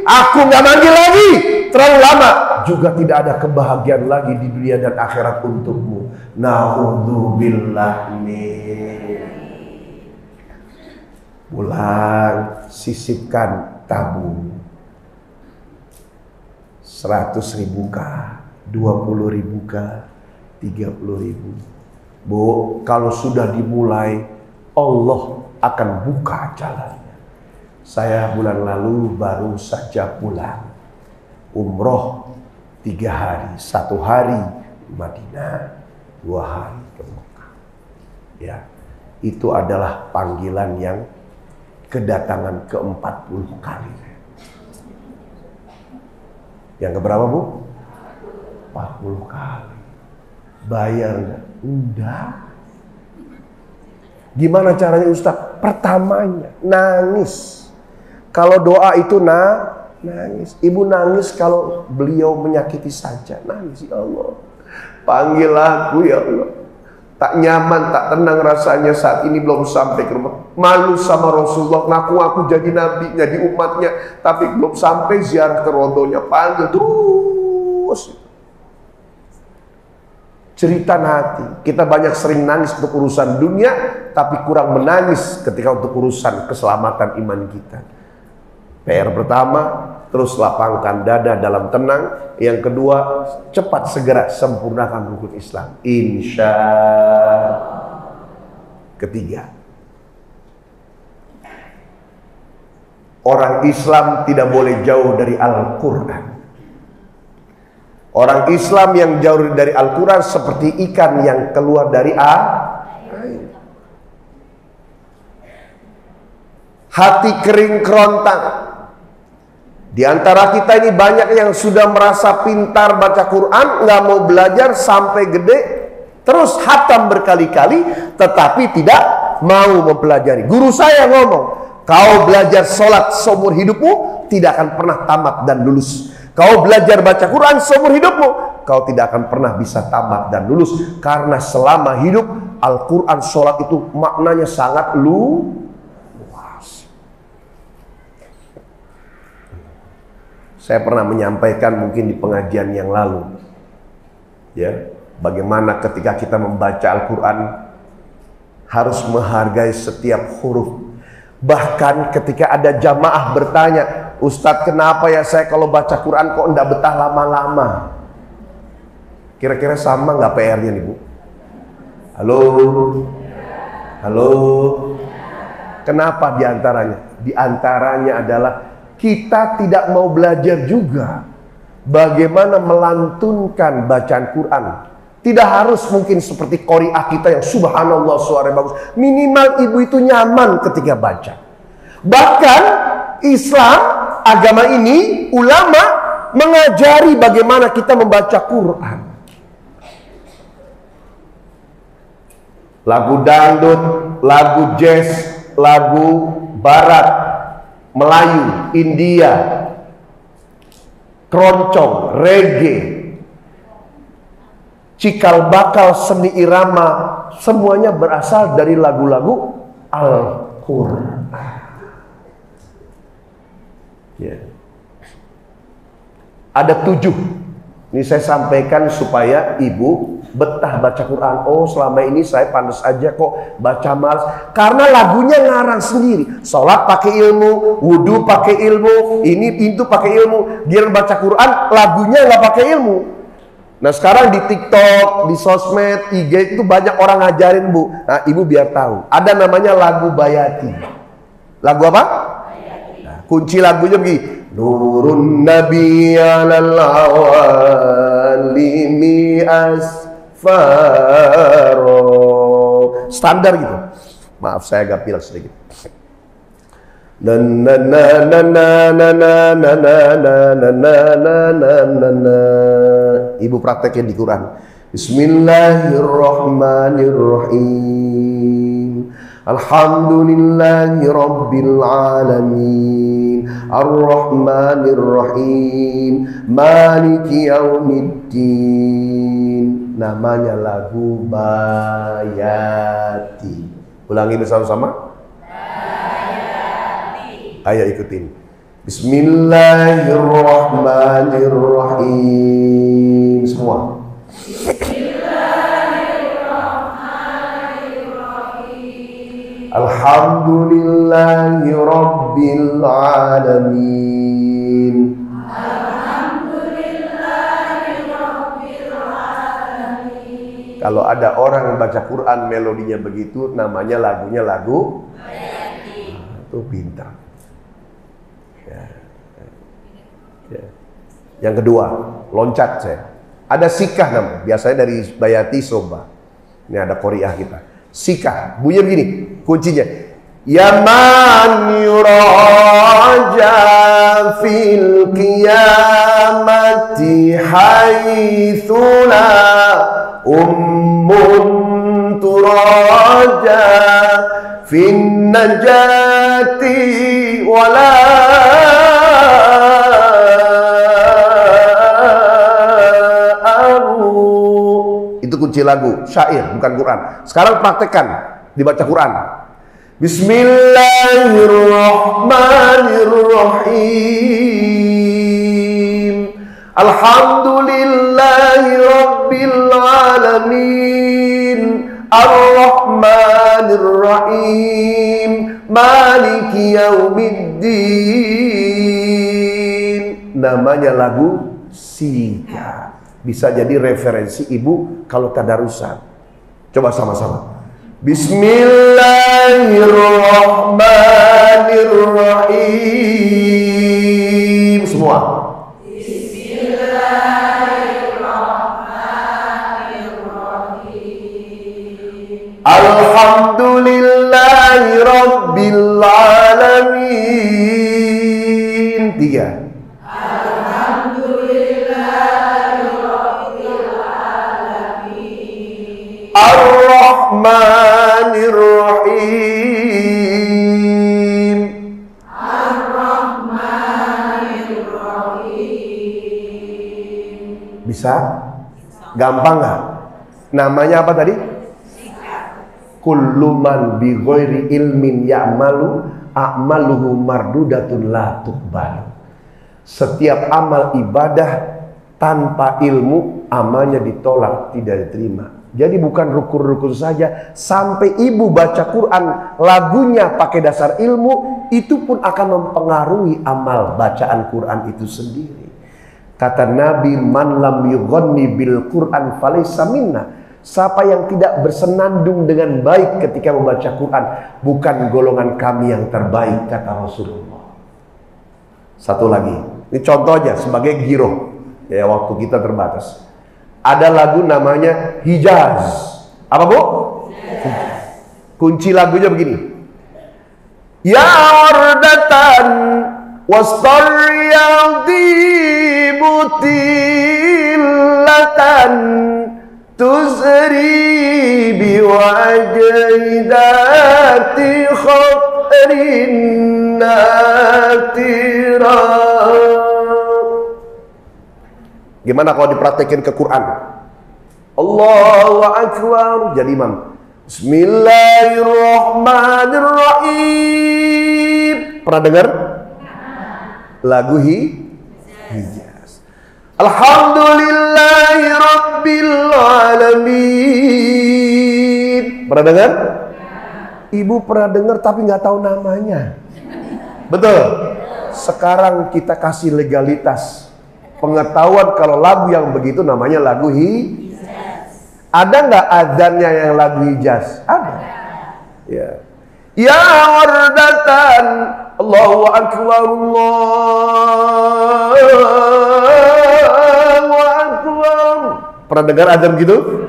aku nggak manggil lagi, terlalu lama. Juga tidak ada kebahagiaan lagi di dunia dan akhirat untukmu. Na'udzubillah min. Pulang, sisipkan tabung. 100.000 kah, 20.000 kah, 30.000. Bu, kalau sudah dimulai, Allah akan buka jalannya. Saya bulan lalu baru saja pulang umroh 3 hari, 1 hari Madinah, 2 hari ke Mekah. Ya, itu adalah panggilan yang kedatangan ke-40 kali. Yang keberapa, Bu? 40 kali. Bayar nggak? Enggak. Gimana caranya Ustaz? Pertamanya nangis. Kalau doa itu nangis. Ibu nangis kalau beliau menyakiti saja. Nangis, ya Allah. Panggil aku ya Allah. Tak nyaman, tak tenang rasanya saat ini belum sampai ke rumah. Malu sama Rasulullah, ngaku aku jadi nabi, jadi umatnya, tapi belum sampai ziarah ke rodonya. Panggil terus. Cerita hati. Kita banyak sering nangis untuk urusan dunia, tapi kurang menangis ketika untuk urusan keselamatan iman kita. PR pertama, terus lapangkan dada dalam tenang. Yang kedua, cepat segera sempurnakan rukun Islam. Insya. Ketiga, orang Islam tidak boleh jauh dari Al-Quran. Orang Islam yang jauh dari Al-Quran seperti ikan yang keluar dari air. Hati kering kerontang. Di antara kita ini banyak yang sudah merasa pintar baca Quran, nggak mau belajar sampai gede, terus hatam berkali-kali, tetapi tidak mau mempelajari. Guru saya ngomong, kau belajar sholat seumur hidupmu, tidak akan pernah tamat dan lulus. Kau belajar baca Quran seumur hidupmu, kau tidak akan pernah bisa tamat dan lulus. Karena selama hidup, Al-Quran, sholat itu maknanya sangat luas. Saya pernah menyampaikan mungkin di pengajian yang lalu, ya, bagaimana ketika kita membaca Al-Quran harus menghargai setiap huruf. Bahkan ketika ada jamaah bertanya, Ustadz, kenapa ya saya kalau baca Quran kok enggak betah lama-lama? Kira-kira sama nggak PR-nya nih, Bu? Halo? Halo? Kenapa diantaranya? Diantaranya adalah kita tidak mau belajar juga bagaimana melantunkan bacaan Quran. Tidak harus mungkin seperti qori'ah kita yang subhanallah suara bagus. Minimal ibu itu nyaman ketika baca. Bahkan Islam, agama ini, ulama mengajari bagaimana kita membaca Quran. Lagu dangdut, lagu jazz, lagu barat, Melayu, India, keroncong, reggae, cikal bakal seni irama, semuanya berasal dari lagu-lagu Al-Quran. Ya. Ada 7. Ini saya sampaikan supaya ibu betah baca Quran. Oh, selama ini saya pantas aja kok baca malas. Karena lagunya ngarang sendiri. Sholat pakai ilmu, wudhu pakai ilmu, ini itu pakai ilmu. Dia baca Quran, lagunya nggak pakai ilmu. Nah sekarang di TikTok, di sosmed, IG itu banyak orang ngajarin Bu. Nah Ibu biar tahu. Ada namanya lagu Bayati. Lagu apa? Nah, kunci lagunya begini. Nurun Nabi alal awalimi asfaro. Standar gitu. Maaf saya agak pilek sedikit. Na na na na na na na na na na na na na na. Ibu praktekin di Quran. Bismillahirrahmanirrahim. Alhamdulillahi rabbil alamin. Ar-Rahmanir-Rahim. Maliki yaumiddin. Namanya lagu Bayati. Ulangi bersama-sama. Ayo ikutin. Bismillahirrahmanirrahim. Semua. Bismillahirrahmanirrahim. Alhamdulillahi rabbil alamin. Alhamdulillahi rabbil alamin. Kalau ada orang yang baca Quran melodinya begitu, namanya lagunya lagu Bayati. Itu pintar. Ya. Yang kedua, loncat saya. Ada sikah namanya, biasanya dari Bayati Soba. Ini ada Qoriah kita. Sikah, bunyinya begini, kuncinya. Ya man yuraja fil qiyamati haitsu la ummun turaja fin najati wala kunci lagu, syair, bukan Quran. Sekarang praktekkan, dibaca Quran. Bismillahirrahmanirrahim. Alhamdulillahi rabbil alamin. Ar-Rahmanir-Rahim. Maliki yaumiddin. Namanya lagu Sika. Bisa jadi referensi ibu kalau tadarusan. Coba sama-sama. Bismillahirrahmanirrahim. Semua. Bismillahirrahmanirrahim. Alhamdulillahi rabbil alamin. 3. Ar-Rahmanir-Rahim. Ar-Rahmanir-Rahim. Bisa? Gampang nggak? Namanya apa tadi? Kullu man bi ghairi ilmin ya'malu a'maluhu mardudatun la tuqbalu. Setiap amal ibadah tanpa ilmu, amalnya ditolak, tidak diterima. Jadi bukan rukun-rukun saja, sampai ibu baca Quran lagunya pakai dasar ilmu, itu pun akan mempengaruhi amal bacaan Quran itu sendiri. Kata Nabi, man lam yughanni bil Quran falaysa minna. Siapa yang tidak bersenandung dengan baik ketika membaca Quran, bukan golongan kami yang terbaik, kata Rasulullah. Satu lagi, ini contoh aja sebagai giroh, ya waktu kita terbatas. Ada lagu namanya Hijaz. Apa Bu? Hijaz. Kunci lagunya begini. Ya ardatan wastariyadi butilatan tuzri biwajidati khairin natira. Gimana kalau dipraktekin ke Quran? Allahu Akbar. Jadi imam. Bismillahirrahmanirrahim. Pernah dengar? Lagu Hijaz. Alhamdulillahi rabbil hamid. Pernah dengar? Ibu pernah dengar tapi nggak tahu namanya. Betul. Sekarang kita kasih legalitas pengetahuan kalau lagu yang begitu namanya lagu hijaz. Ada nggak adzannya yang lagu hijaz? Ada. Ya. Ya wardatan Allahu akbar Allahu akbar. Pernah dengar adzan gitu?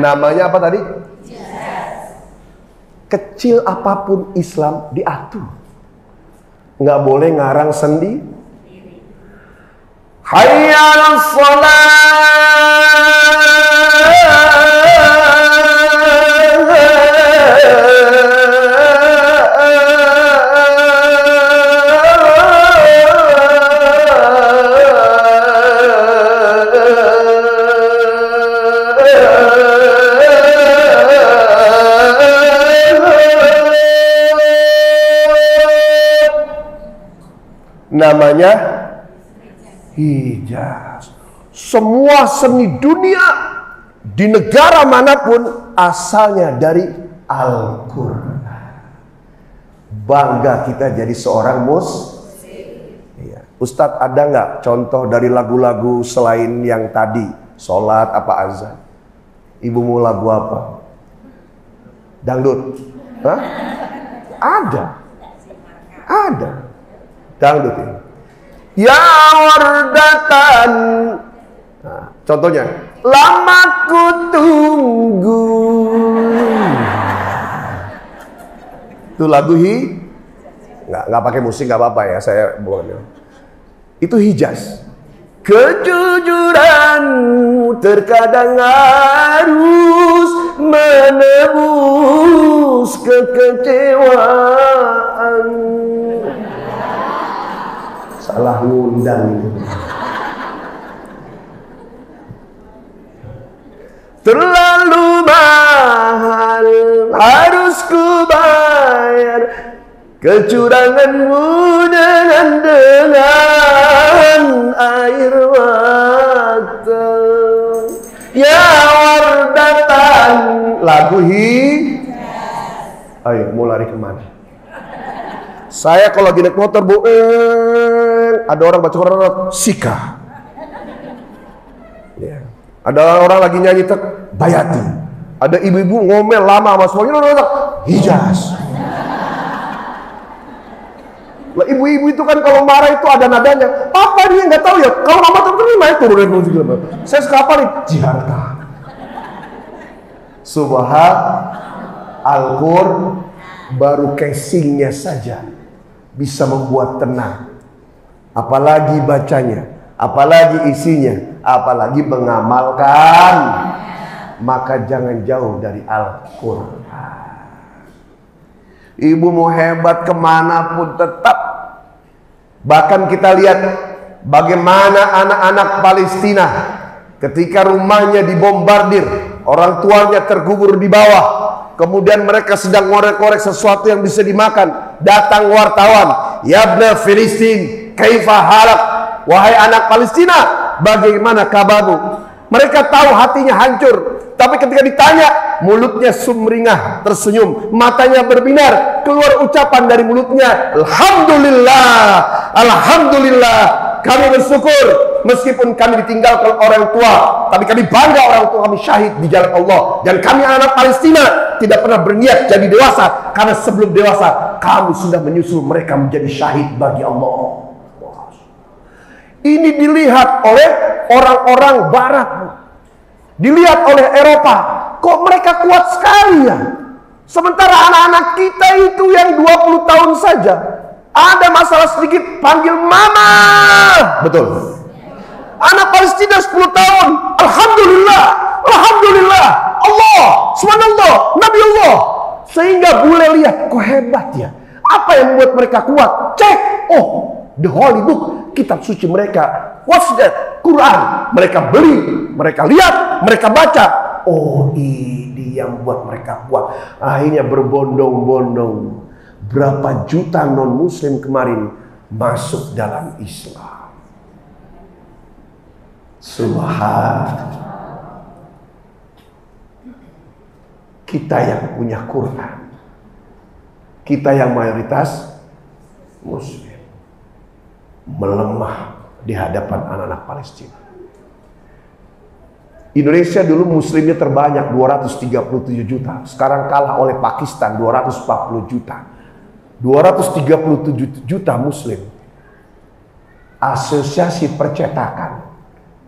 Namanya apa tadi? Kecil apapun Islam diatur. Nggak boleh ngarang sendiri. Hayya 'alas namanya hijaz. Semua seni dunia di negara manapun asalnya dari Al-Quran. Bangga kita jadi seorang muslim. Iya. Ustadz, ada nggak contoh dari lagu-lagu selain yang tadi? Sholat apa azan? Ibu mau lagu apa? Dangdut? Hah? Ada. Ada. Dangdut ini. Ya wardatan. Nah, contohnya, lama ku tunggu. Itu lagu nggak pakai musik nggak apa-apa ya, saya bukan. Itu hijaz. Kejujuranmu terkadang harus menebus kekecewaan. Salah ngundang itu. Terlalu mahal harus ku bayar kecuranganmu dengan air mata. Ya wardatan. Lagu ayo mau lari kemana? Saya kalau lagi naik motor bu, ada orang baca Quran, sika. Ya. Ada orang lagi nyanyi bayati. Ada ibu-ibu ngomel lama sama semuanya, hijaz. Lah ibu-ibu itu kan kalau marah itu ada nadanya. Apa dia nggak tahu ya? Kalau mama terima itu turunin musik. Saya sekapan nih Jakarta. Subhan Al-Qur'an baru casingnya saja bisa membuat tenang, apalagi bacanya, apalagi isinya, apalagi mengamalkan. Maka jangan jauh dari Al-Quran. Ibu mau hebat kemanapun tetap. Bahkan kita lihat bagaimana anak-anak Palestina ketika rumahnya dibombardir, orang tuanya terkubur di bawah. Kemudian mereka sedang ngorek-ngorek sesuatu yang bisa dimakan. Datang wartawan. Yabna Filistin, kaifa halak? Wahai anak Palestina, bagaimana kabarmu? Mereka tahu hatinya hancur. Tapi ketika ditanya, mulutnya sumringah, tersenyum. Matanya berbinar. Keluar ucapan dari mulutnya, Alhamdulillah, Alhamdulillah. Kami bersyukur meskipun kami ditinggalkan orang tua, tapi kami bangga orang tua kami syahid di jalan Allah. Dan kami anak Palestina tidak pernah berniat jadi dewasa, karena sebelum dewasa kami sudah menyusul mereka menjadi syahid bagi Allah. Ini dilihat oleh orang-orang barat, dilihat oleh Eropa. Kok mereka kuat sekali ya? Sementara anak-anak kita itu yang 20 tahun saja, ada masalah sedikit panggil mama. Betul. Anak Palestina 10 tahun, Alhamdulillah, Alhamdulillah, Allah, subhanallah, Nabi Allah. Sehingga boleh lihat, kok hebat ya. Apa yang membuat mereka kuat? Cek, oh, the Holy Book, kitab suci mereka. What's that? Quran. Mereka beli, mereka lihat, mereka baca. Oh, ini yang buat mereka kuat. Akhirnya berbondong-bondong. Berapa juta non-muslim kemarin masuk dalam Islam. Subhan. kita yang punya Quran, kita yang mayoritas Muslim, melemah di hadapan anak-anak Palestina. Indonesia dulu muslimnya terbanyak 237 juta. Sekarang kalah oleh Pakistan 240 juta. 237 juta muslim. Asosiasi Percetakan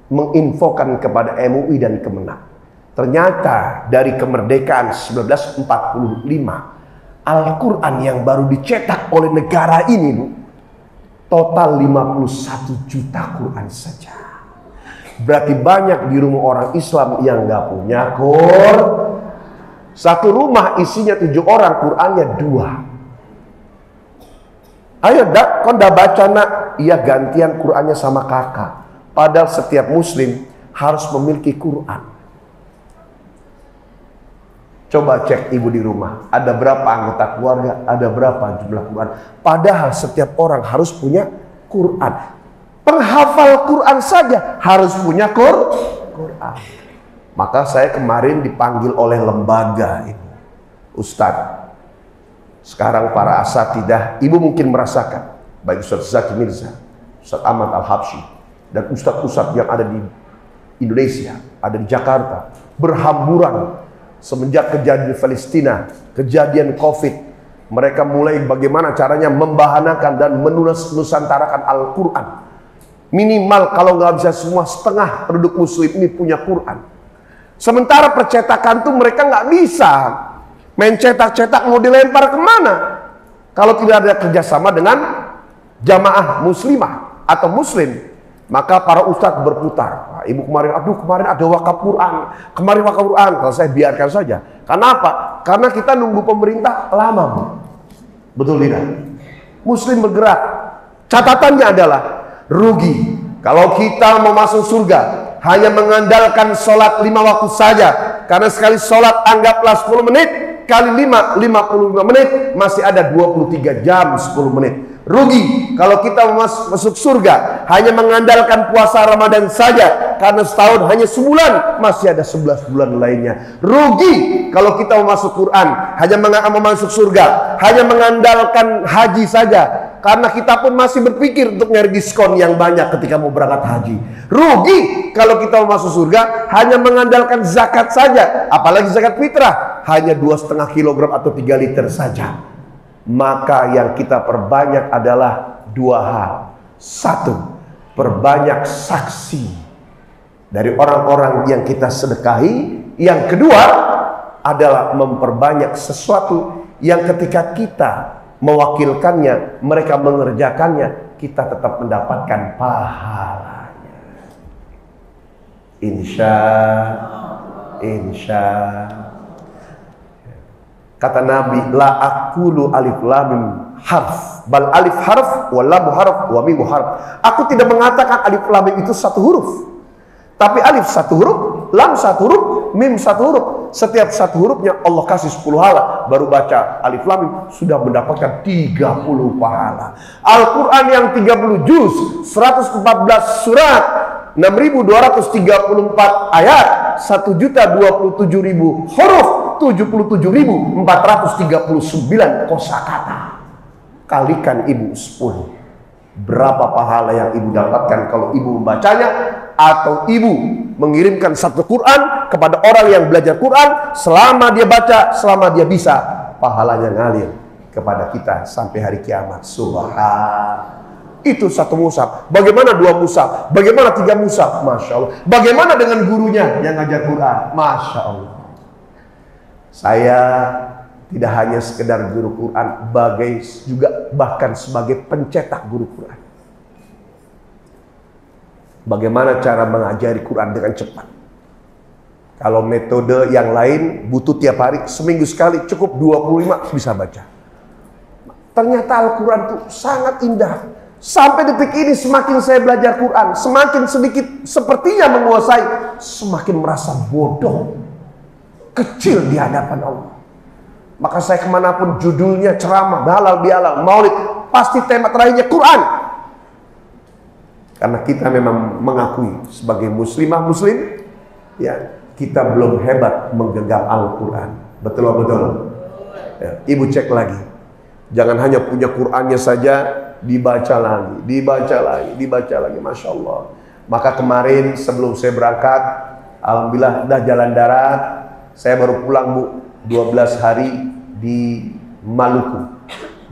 menginfokan kepada MUI dan Kemenak. Ternyata dari kemerdekaan 1945, Al-Quran yang baru dicetak oleh negara ini total 51 juta Quran saja. Berarti banyak di rumah orang Islam yang nggak punya Quran. Satu rumah isinya 7 orang, Qurannya 2. Ayo dak, kau ndak baca nak? Iya, gantian Qurannya sama kakak. Padahal setiap muslim harus memiliki Quran. Coba cek ibu di rumah, ada berapa anggota keluarga, ada berapa jumlah Quran. Padahal setiap orang harus punya Quran. Penghafal Quran saja harus punya Quran. Maka saya kemarin dipanggil oleh lembaga ini, Ustadz. Sekarang para asatidah, ibu mungkin merasakan, baik Ustadz Zaki Mirza, Ustadz Ahmad Al-Habsyi, dan ustadz-ustadz yang ada di Indonesia, ada di Jakarta, berhamburan semenjak kejadian Palestina, kejadian COVID. Mereka mulai bagaimana caranya membahanakan dan menusantarakan Al-Quran. Minimal kalau nggak bisa semua, setengah penduduk muslim ini punya Quran. Sementara percetakan tuh mereka nggak bisa main cetak-cetak, mau dilempar kemana kalau tidak ada kerjasama dengan jamaah muslimah atau muslim. Maka para ustadz berputar. Nah, ibu kemarin, aduh kemarin ada wakaf Quran, kemarin wakaf Quran. Kalau saya biarkan saja. Kenapa? Karena kita nunggu pemerintah lama, Bu. Betul tidak? Muslim bergerak. Catatannya adalah rugi kalau kita mau masuk surga hanya mengandalkan sholat 5 waktu saja. Karena sekali sholat anggaplah 10 menit kali 5, 55 menit, masih ada 23 jam 10 menit. Rugi kalau kita masuk surga hanya mengandalkan puasa Ramadan saja, karena setahun hanya sebulan, masih ada 11 bulan lainnya. Rugi kalau kita masuk Quran hanya masuk surga hanya mengandalkan haji saja, karena kita pun masih berpikir untuk nyari diskon yang banyak ketika mau berangkat haji. Rugi kalau kita masuk surga hanya mengandalkan zakat saja, apalagi zakat fitrah hanya 2,5 kilogram atau 3 liter saja. Maka yang kita perbanyak adalah 2 hal. 1, perbanyak saksi dari orang-orang yang kita sedekahi. Yang kedua adalah memperbanyak sesuatu yang ketika kita mewakilkannya, mereka mengerjakannya, kita tetap mendapatkan pahalanya. Insya kata Nabi, la aqulu alif lam mim harf, bal alif harf wa lam harf wa mim harf. Aku tidak mengatakan alif lam mim itu 1 huruf, tapi alif 1 huruf, lam 1 huruf, mim 1 huruf. Setiap 1 hurufnya Allah kasih 10 pahala. Baru baca alif lam mim sudah mendapatkan 30 pahala. Al-Quran yang 30 juz, 114 surat, 6.234 ayat, 1.027.000 huruf, 77.439 kosakata. Kalikan ibu 10. Berapa pahala yang ibu dapatkan kalau ibu membacanya, atau ibu mengirimkan 1 Quran kepada orang yang belajar Quran, selama dia baca, selama dia bisa, pahalanya ngalir kepada kita sampai hari kiamat. Subhan. Itu 1 mushaf. Bagaimana 2 mushaf? Bagaimana 3 mushaf? Masya Allah. Bagaimana dengan gurunya yang ngajar Quran? Masya Allah. Saya tidak hanya sekedar guru Quran, bahkan sebagai pencetak guru Quran. Bagaimana cara mengajari Quran dengan cepat? Kalau metode yang lain butuh tiap hari, seminggu sekali, cukup 25 bisa baca. Ternyata Al-Quran itu sangat indah. Sampai detik ini semakin saya belajar Quran, semakin sedikit sepertinya menguasai, semakin merasa bodoh, kecil di hadapan Allah. Maka saya kemanapun judulnya ceramah, halal bihalal, maulid, pasti tema terakhirnya Quran. Karena kita memang mengakui sebagai muslimah muslim, ya, kita belum hebat menggenggam Al-Quran. Betul. Ya, ibu cek lagi. Jangan hanya punya Qur'annya saja, dibaca lagi. Masya Allah. Maka kemarin sebelum saya berangkat, alhamdulillah dah jalan darat. Saya baru pulang Bu, 12 hari di Maluku.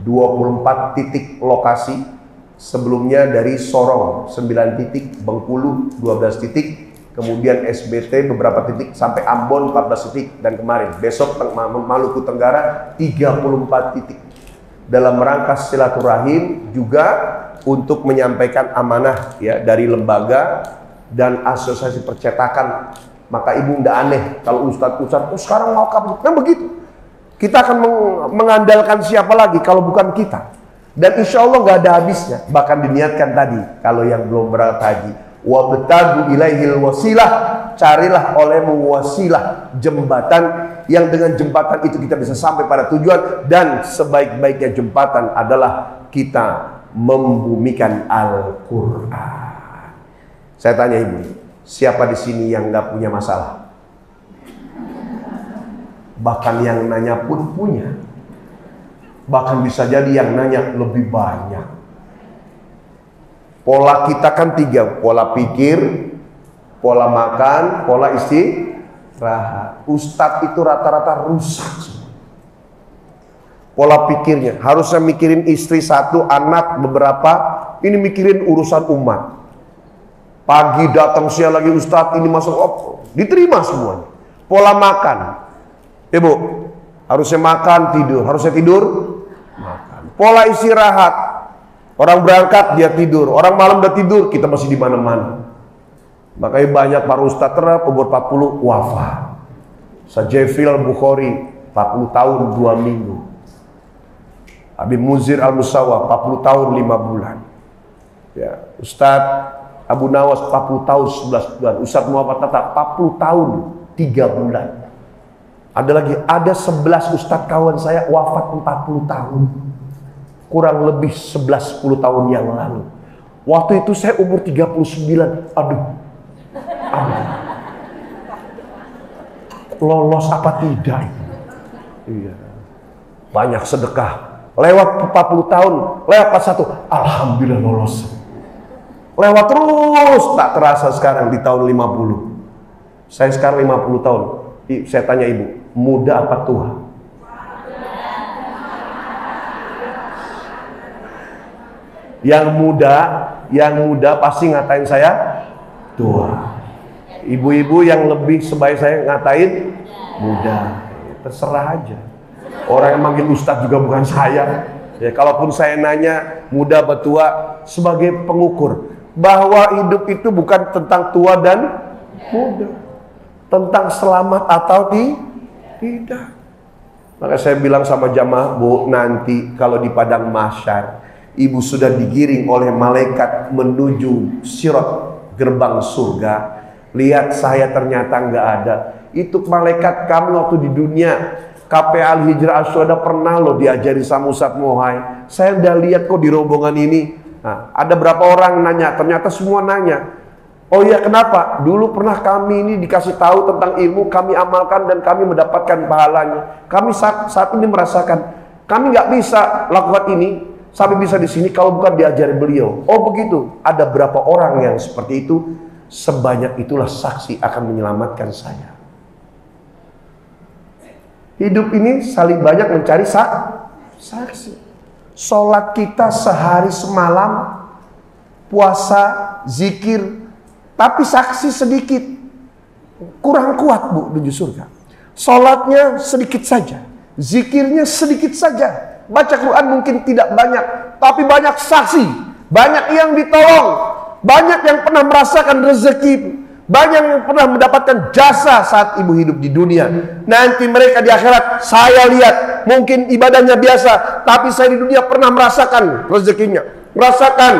24 titik lokasi. Sebelumnya dari Sorong 9 titik, Bengkulu 12 titik, kemudian SBT beberapa titik, sampai Ambon 14 titik, dan kemarin besok Maluku Tenggara 34 titik. Dalam rangka silaturahim juga untuk menyampaikan amanah ya dari lembaga dan asosiasi percetakan. Maka ibu tidak aneh kalau ustadz sekarang mau kabur. Nah begitu. Kita akan mengandalkan siapa lagi kalau bukan kita. Dan insya Allah nggak ada habisnya. Bahkan diniatkan tadi kalau yang belum berangkat haji, wabtagu ilaihil wasilah, carilah olehmu wasilah, jembatan yang dengan jembatan itu kita bisa sampai pada tujuan. Dan sebaik-baiknya jembatan adalah kita membumikan Al-Quran. Saya tanya ibu, siapa di sini yang nggak punya masalah? Bahkan yang nanya pun punya. Bahkan bisa jadi yang nanya lebih banyak. Pola kita kan 3, pola pikir, pola makan, pola istirahat. Ustadz itu rata-rata rusak. Pola pikirnya harusnya mikirin istri 1, anak beberapa, ini mikirin urusan umat. Pagi datang, siang lagi ustadz, ini masuk diterima semuanya. Pola makan, ibu harusnya makan tidur, harusnya tidur makan. Pola istirahat, orang berangkat dia tidur, orang malam udah tidur, kita masih di mana-mana. Makanya banyak para ustadz umur 40 wafat. Sajefil Bukhari 40 tahun 2 minggu. Habib Muzir Al-Musawa 40 tahun 5 bulan. Ya, Ustadz Abu Nawas 40 tahun 11 bulan. Ustadz Muhammad Tata 40 tahun 3 bulan. Ada 11 ustadz kawan saya wafat 40 tahun. Kurang lebih 11-10 tahun yang lalu. Waktu itu saya umur 39. Aduh. Lolos apa tidak? Iya. Banyak sedekah. Lewat 40 tahun, lewat 41, alhamdulillah lolos. Lewat terus, tak terasa sekarang di tahun 50. Saya sekarang 50 tahun. Saya tanya ibu, muda apa tua? Yang muda pasti ngatain saya tua. Ibu-ibu yang lebih sebaik saya ngatain muda. Terserah aja. Orang yang manggil ustadz juga bukan saya. Ya, kalaupun saya nanya muda atau tua sebagai pengukur bahwa hidup itu bukan tentang tua dan muda, tentang selamat atau tidak. Maka saya bilang sama jamaah, Bu, nanti kalau di padang mahsyar ibu sudah digiring oleh malaikat menuju sirat gerbang surga, lihat saya ternyata nggak ada. Itu malaikat kami waktu di dunia KPA Al-Hijrah Asyuhada pernah loh diajari sama Ustadz Mohai. Saya udah lihat kok di rombongan ini. Nah, ada berapa orang nanya, ternyata semua nanya. Oh iya, kenapa? Dulu pernah kami ini dikasih tahu tentang ilmu, kami amalkan dan kami mendapatkan pahalanya. Kami saat ini merasakan, kami nggak bisa lakukan ini sampai bisa di sini kalau bukan diajari beliau. Oh begitu. Ada berapa orang yang seperti itu? Sebanyak itulah saksi akan menyelamatkan saya. Hidup ini saling banyak mencari saksi. Sholat kita sehari semalam, puasa, zikir, tapi saksi sedikit. Kurang kuat Bu menuju surga. Sholatnya sedikit saja, zikirnya sedikit saja, baca Quran mungkin tidak banyak, tapi banyak saksi, banyak yang ditolong, banyak yang pernah merasakan rezeki, banyak yang pernah mendapatkan jasa saat ibu hidup di dunia. Nanti mereka di akhirat, saya lihat mungkin ibadahnya biasa, tapi saya di dunia pernah merasakan rezekinya, merasakan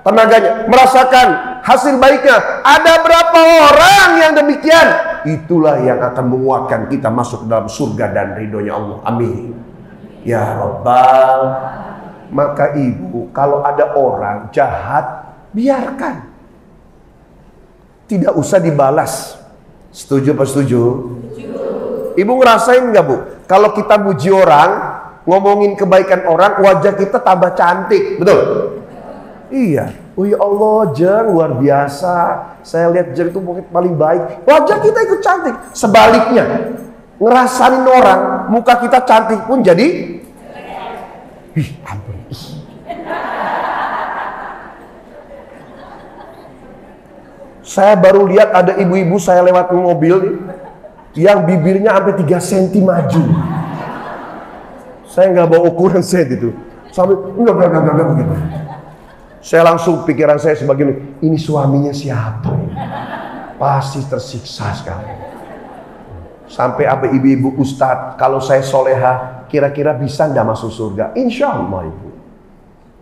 tenaganya, merasakan hasil baiknya. Ada berapa orang yang demikian? Itulah yang akan menguatkan kita masuk dalam surga dan ridhonya Allah. Amin ya Rabbal. Maka ibu, kalau ada orang jahat, biarkan. Tidak usah dibalas. Setuju apa setuju? Ibu ngerasain nggak Bu? Kalau kita muji orang, ngomongin kebaikan orang, wajah kita tambah cantik, betul? Iya. Oh ya Allah, Jeng luar biasa. Saya lihat Jeng itu paling baik. Wajah kita ikut cantik. Sebaliknya, ngerasain orang, muka kita cantik pun jadi ampun. Saya baru lihat ada ibu-ibu saya lewat mobil yang bibirnya sampai 3 cm maju. Saya nggak bawa ukuran set itu. Sampai enggak begitu. Saya langsung pikiran saya sebagai ini suaminya siapa? Pasti tersiksa sekali. Sampai apa ibu-ibu Ustadz, kalau saya soleha, kira-kira bisa nggak masuk surga? Insya Allah Ibu.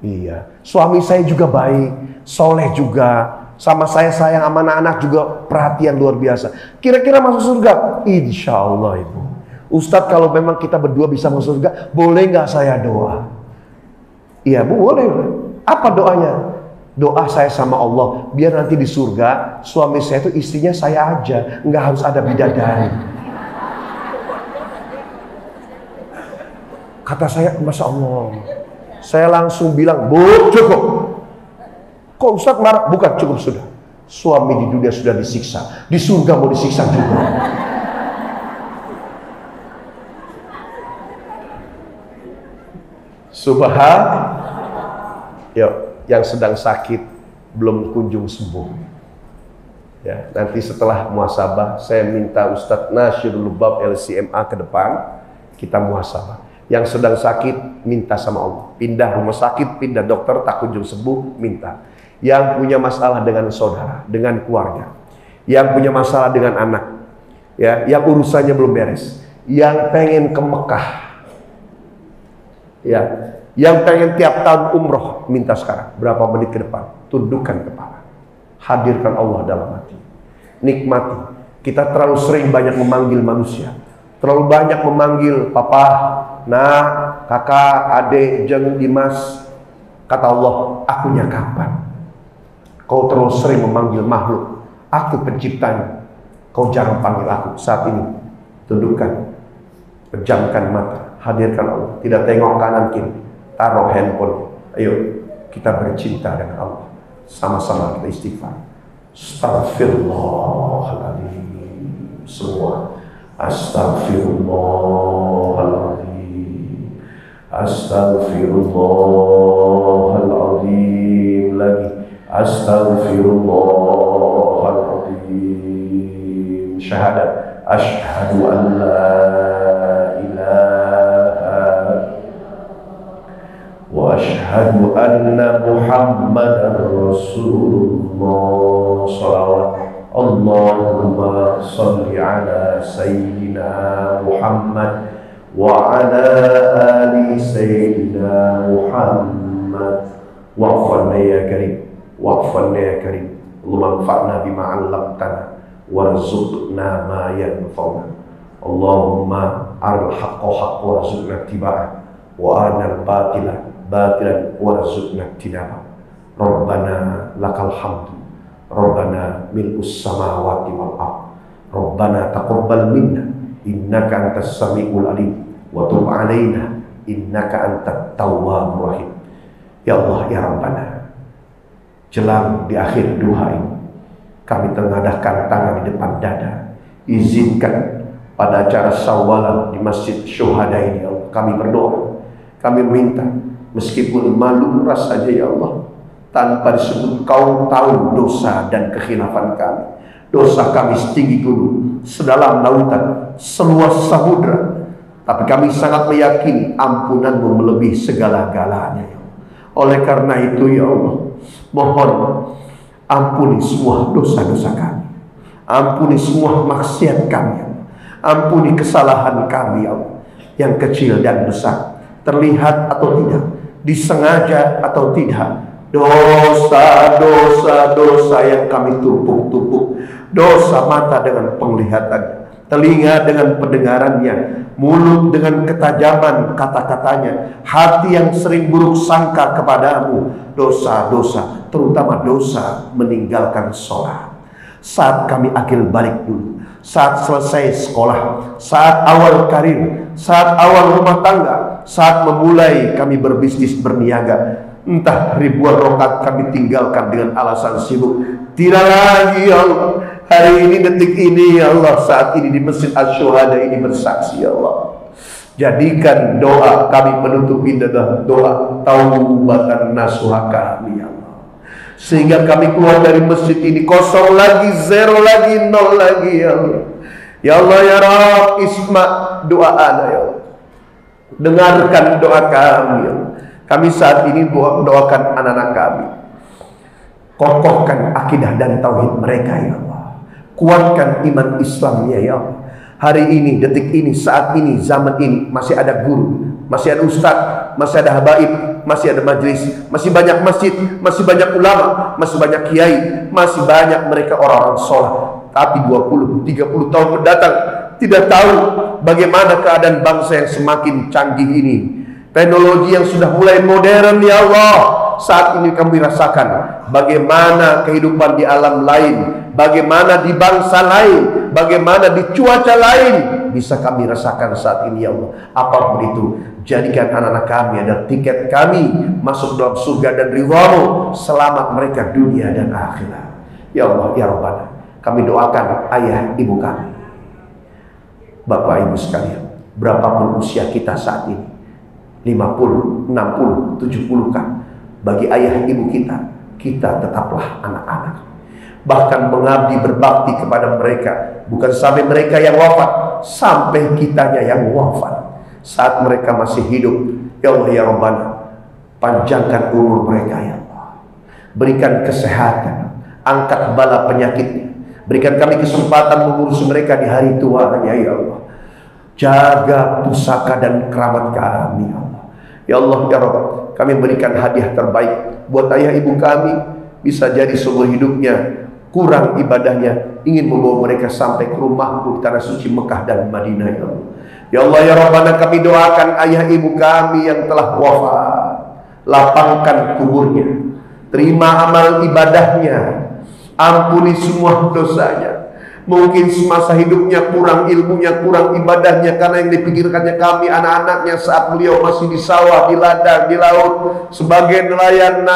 Iya, suami saya juga baik, soleh juga. Sama saya sayang sama anak-anak juga perhatian luar biasa. Kira-kira masuk surga? Insya Allah Ibu. Ustadz kalau memang kita berdua bisa masuk surga, boleh nggak saya doa? Iya Bu, boleh. Apa doanya? Doa saya sama Allah, biar nanti di surga, suami saya itu istrinya saya aja, nggak harus ada bidadari. Kata saya, Masya Allah. Saya langsung bilang, Bu, cukup. Kok Ustadz marah? Bukan, cukup sudah. Suami di dunia sudah disiksa, di surga mau disiksa juga. Yuk, yang sedang sakit belum kunjung sembuh. Ya, nanti setelah muhasabah saya minta Ustadz Nasyirul Lubab LCMA ke depan, kita muhasabah. Yang sedang sakit minta sama Allah, pindah rumah sakit, pindah dokter, tak kunjung sembuh, minta. Yang punya masalah dengan saudara, dengan keluarga, yang punya masalah dengan anak, ya, yang urusannya belum beres, yang pengen ke Mekah, ya, yang pengen tiap tahun umroh, minta sekarang. Berapa menit ke depan, tundukkan kepala, hadirkan Allah dalam hati, nikmati. Kita terlalu sering banyak memanggil manusia, terlalu banyak memanggil papa, nak, kakak, adik, Jeng, Dimas. Kata Allah, akunya kapan? Kau terlalu sering memanggil makhluk, aku penciptanya. Kau jangan panggil aku saat ini. Tundukkan, pejamkan mata, hadirkan Allah. Tidak tengok kanan kiri, taruh handphone. Ayo kita bercinta dengan Allah. Sama-sama kita istighfar. Astaghfirullahaladzim. Semua Astaghfirullahaladzim. Astaghfirullahaladzim. Lagi Astaghfirullahaladzim. Syahadat. Asyhadu an la ilaha wa asyhadu anna Muhammadan Rasulullah. Salawat. Allahumma salli ala Sayyidina Muhammad wa ala ali Sayyidina Muhammad. Wa'afana ya karim, wa'afana ya karim. Allahumma anfa'na bima 'allamtana warzuqna ma yanfa'una. Allahumma aril haqqa haqqa warzuqna ittiba'ah wa arnal batila batilan warzuqna ijtinabah. Rabbana lakal hamdu, Rabbana mil'us samawati wal ardh. Rabbana taqabbal minna innaka antas samiul alim wa tub 'alaina innaka antat tawwabur rahim. Ya Allah, ya Rabbana, jelang di akhir duha ini kami tengadahkan tangan di depan dada. Izinkan pada acara Syawal di Masjid Syuhada ini, ya Allah, kami berdoa, kami minta, meskipun malu rasanya ya Allah, tanpa disebut, Kau tahu dosa dan kekhilafan kami. Dosa kami setinggi gunung, sedalam lautan, seluas samudra, tapi kami sangat meyakini ampunan-Mu melebihi segala-galanya, ya Allah. Oleh karena itu ya Allah, mohon ampuni semua dosa-dosa kami, ampuni semua maksiat kami, ampuni kesalahan kami ya Allah, yang kecil dan besar, terlihat atau tidak, disengaja atau tidak. Dosa yang kami tumpuk-tumpuk, dosa mata dengan penglihatan, telinga dengan pendengarannya, mulut dengan ketajaman kata-katanya, hati yang sering buruk sangka kepadamu, dosa-dosa, terutama dosa meninggalkan sholat. Saat kami akil balik dulu, saat selesai sekolah, saat awal karir, saat awal rumah tangga, saat memulai kami berbisnis berniaga. Entah ribuan rakaat kami tinggalkan dengan alasan sibuk. Tidak lagi ya Allah, hari ini, detik ini ya Allah, saat ini di Masjid Asy-Syuhada ini bersaksi ya Allah. Jadikan doa kami menutupi dengan doa taubatan nasuha kami ya Allah, sehingga kami keluar dari masjid ini kosong lagi, zero lagi, nol lagi ya Allah. Ya Allah ya Rabb, isma doa ana ya Allah, dengarkan doa kami ya Allah. Kami saat ini doakan anak-anak kami, kokohkan akidah dan tauhid mereka ya Allah, kuatkan iman Islamnya ya Allah. Hari ini, detik ini, saat ini, zaman ini masih ada guru, masih ada ustadz, masih ada habaib, masih ada majelis, masih banyak masjid, masih banyak ulama, masih banyak kiai, masih banyak mereka orang-orang sholat. Tapi 20-30 tahun mendatang tidak tahu bagaimana keadaan bangsa yang semakin canggih ini. Teknologi yang sudah mulai modern ya Allah, saat ini kami rasakan bagaimana kehidupan di alam lain, bagaimana di bangsa lain, bagaimana di cuaca lain, bisa kami rasakan saat ini ya Allah. Apapun itu, jadikan anak-anak kami adalah tiket kami masuk dalam surga dan ridha-Mu, selamat mereka dunia dan akhirat. Ya Allah ya Rabbana, kami doakan ayah ibu kami, bapak ibu sekalian, berapapun usia kita saat ini, 50, 60, 70 kan, bagi ayah ibu kita tetaplah anak-anak. Bahkan mengabdi berbakti kepada mereka, bukan sampai mereka yang wafat, sampai kitanya yang wafat. Saat mereka masih hidup, ya Allah ya Rabbana, panjangkan umur mereka ya Allah, berikan kesehatan, angkat bala penyakitnya, berikan kami kesempatan mengurus mereka di hari tuanya ya Allah. Jaga pusaka dan keramat kami ya Allah. Ya Allah ya Rabb, kami berikan hadiah terbaik buat ayah ibu kami, bisa jadi seumur hidupnya kurang ibadahnya, ingin membawa mereka sampai ke rumahku di tanah suci Mekah dan Madinah ya Allah. Ya Allah ya Rabbana, kami doakan ayah ibu kami yang telah wafat, lapangkan kuburnya, terima amal ibadahnya, ampuni semua dosanya. Mungkin semasa hidupnya kurang ilmunya, kurang ibadahnya, karena yang dipikirkannya kami anak-anaknya saat beliau masih di sawah, di ladang, di laut sebagai nelayan.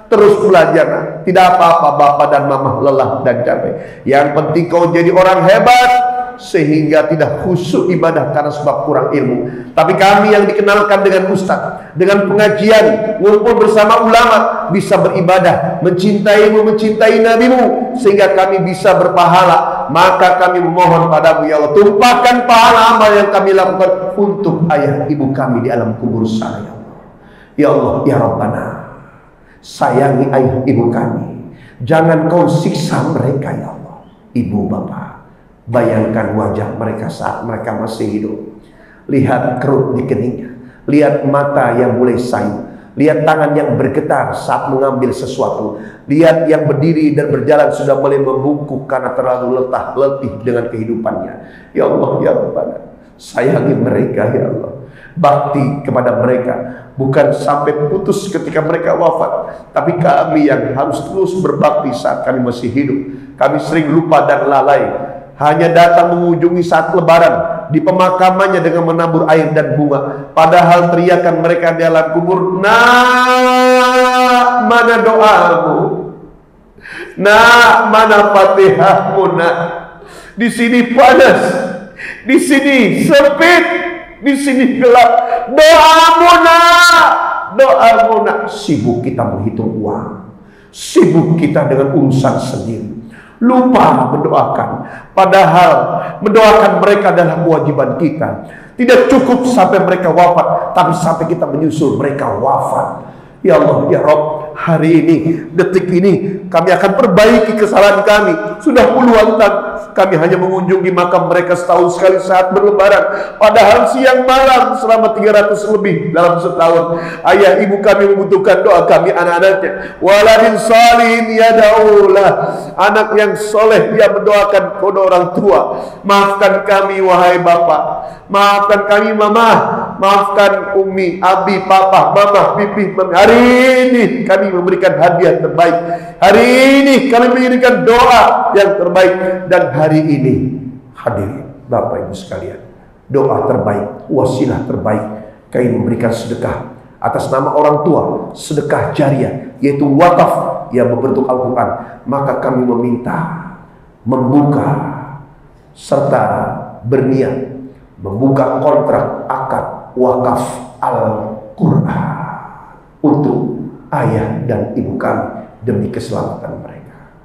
Terus belajar, tidak apa-apa bapak dan mama lelah dan capek, yang penting kau jadi orang hebat sehingga tidak khusyuk ibadah karena sebab kurang ilmu. Tapi kami yang dikenalkan dengan ustaz, dengan pengajian, ngumpul bersama ulama, bisa beribadah, mencintaimu, mencintai nabimu, sehingga kami bisa berpahala. Maka kami memohon padamu ya Allah, tumpahkan pahala amal yang kami lakukan untuk ayah ibu kami di alam kubur sana ya Allah. Ya Allah ya Rabbana, sayangi ayah ibu kami, jangan kau siksa mereka ya Allah. Ibu bapak, bayangkan wajah mereka saat mereka masih hidup. Lihat kerut di keningnya, lihat mata yang mulai sayu, lihat tangan yang bergetar saat mengambil sesuatu, lihat yang berdiri dan berjalan sudah mulai membungkuk karena terlalu letih dengan kehidupannya. Ya Allah ya Rabbana, sayangi mereka ya Allah, bakti kepada mereka, bukan sampai putus ketika mereka wafat, tapi kami yang harus terus berbakti saat kami masih hidup. Kami sering lupa dan lalai, hanya datang mengunjungi saat lebaran di pemakamannya dengan menabur air dan bunga, padahal teriakan mereka di alam kubur, nak mana doamu, nak mana fatihahmu, nak di sini panas, di sini sempit, di sini gelap, doamu nak, doamu nak. Sibuk kita menghitung uang, sibuk kita dengan urusan sendiri, lupa mendoakan. Padahal mendoakan mereka adalah kewajiban kita. Tidak cukup sampai mereka wafat, tapi sampai kita menyusul mereka wafat. Ya Allah ya Rabb, hari ini, detik ini kami akan perbaiki kesalahan kami. Sudah puluhan tahun kami hanya mengunjungi makam mereka setahun sekali saat berlebaran, padahal siang malam selama 300 lebih dalam setahun. Ayah ibu kami membutuhkan doa kami, anak-anaknya. Waladin salihin yada'ulah, anak yang soleh dia mendoakan kedua orang tua. Maafkan kami wahai bapak, maafkan kami mama, maafkan Umi, Abi, Papa, Mama, Pipi, Mami. Hari ini kami memberikan hadiah terbaik. Hari ini kami mengirimkan doa yang terbaik. Dan hari ini, hadirin Bapak Ibu sekalian, doa terbaik, wasilah terbaik, kami memberikan sedekah atas nama orang tua, sedekah jariah, yaitu wakaf yang berbentuk Al-Quran. Maka kami meminta, membuka, serta berniat membuka kontrak akad wakaf Al-Quran untuk ayah dan ibu kami demi keselamatan mereka.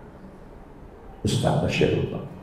Ustaz Basyirullah.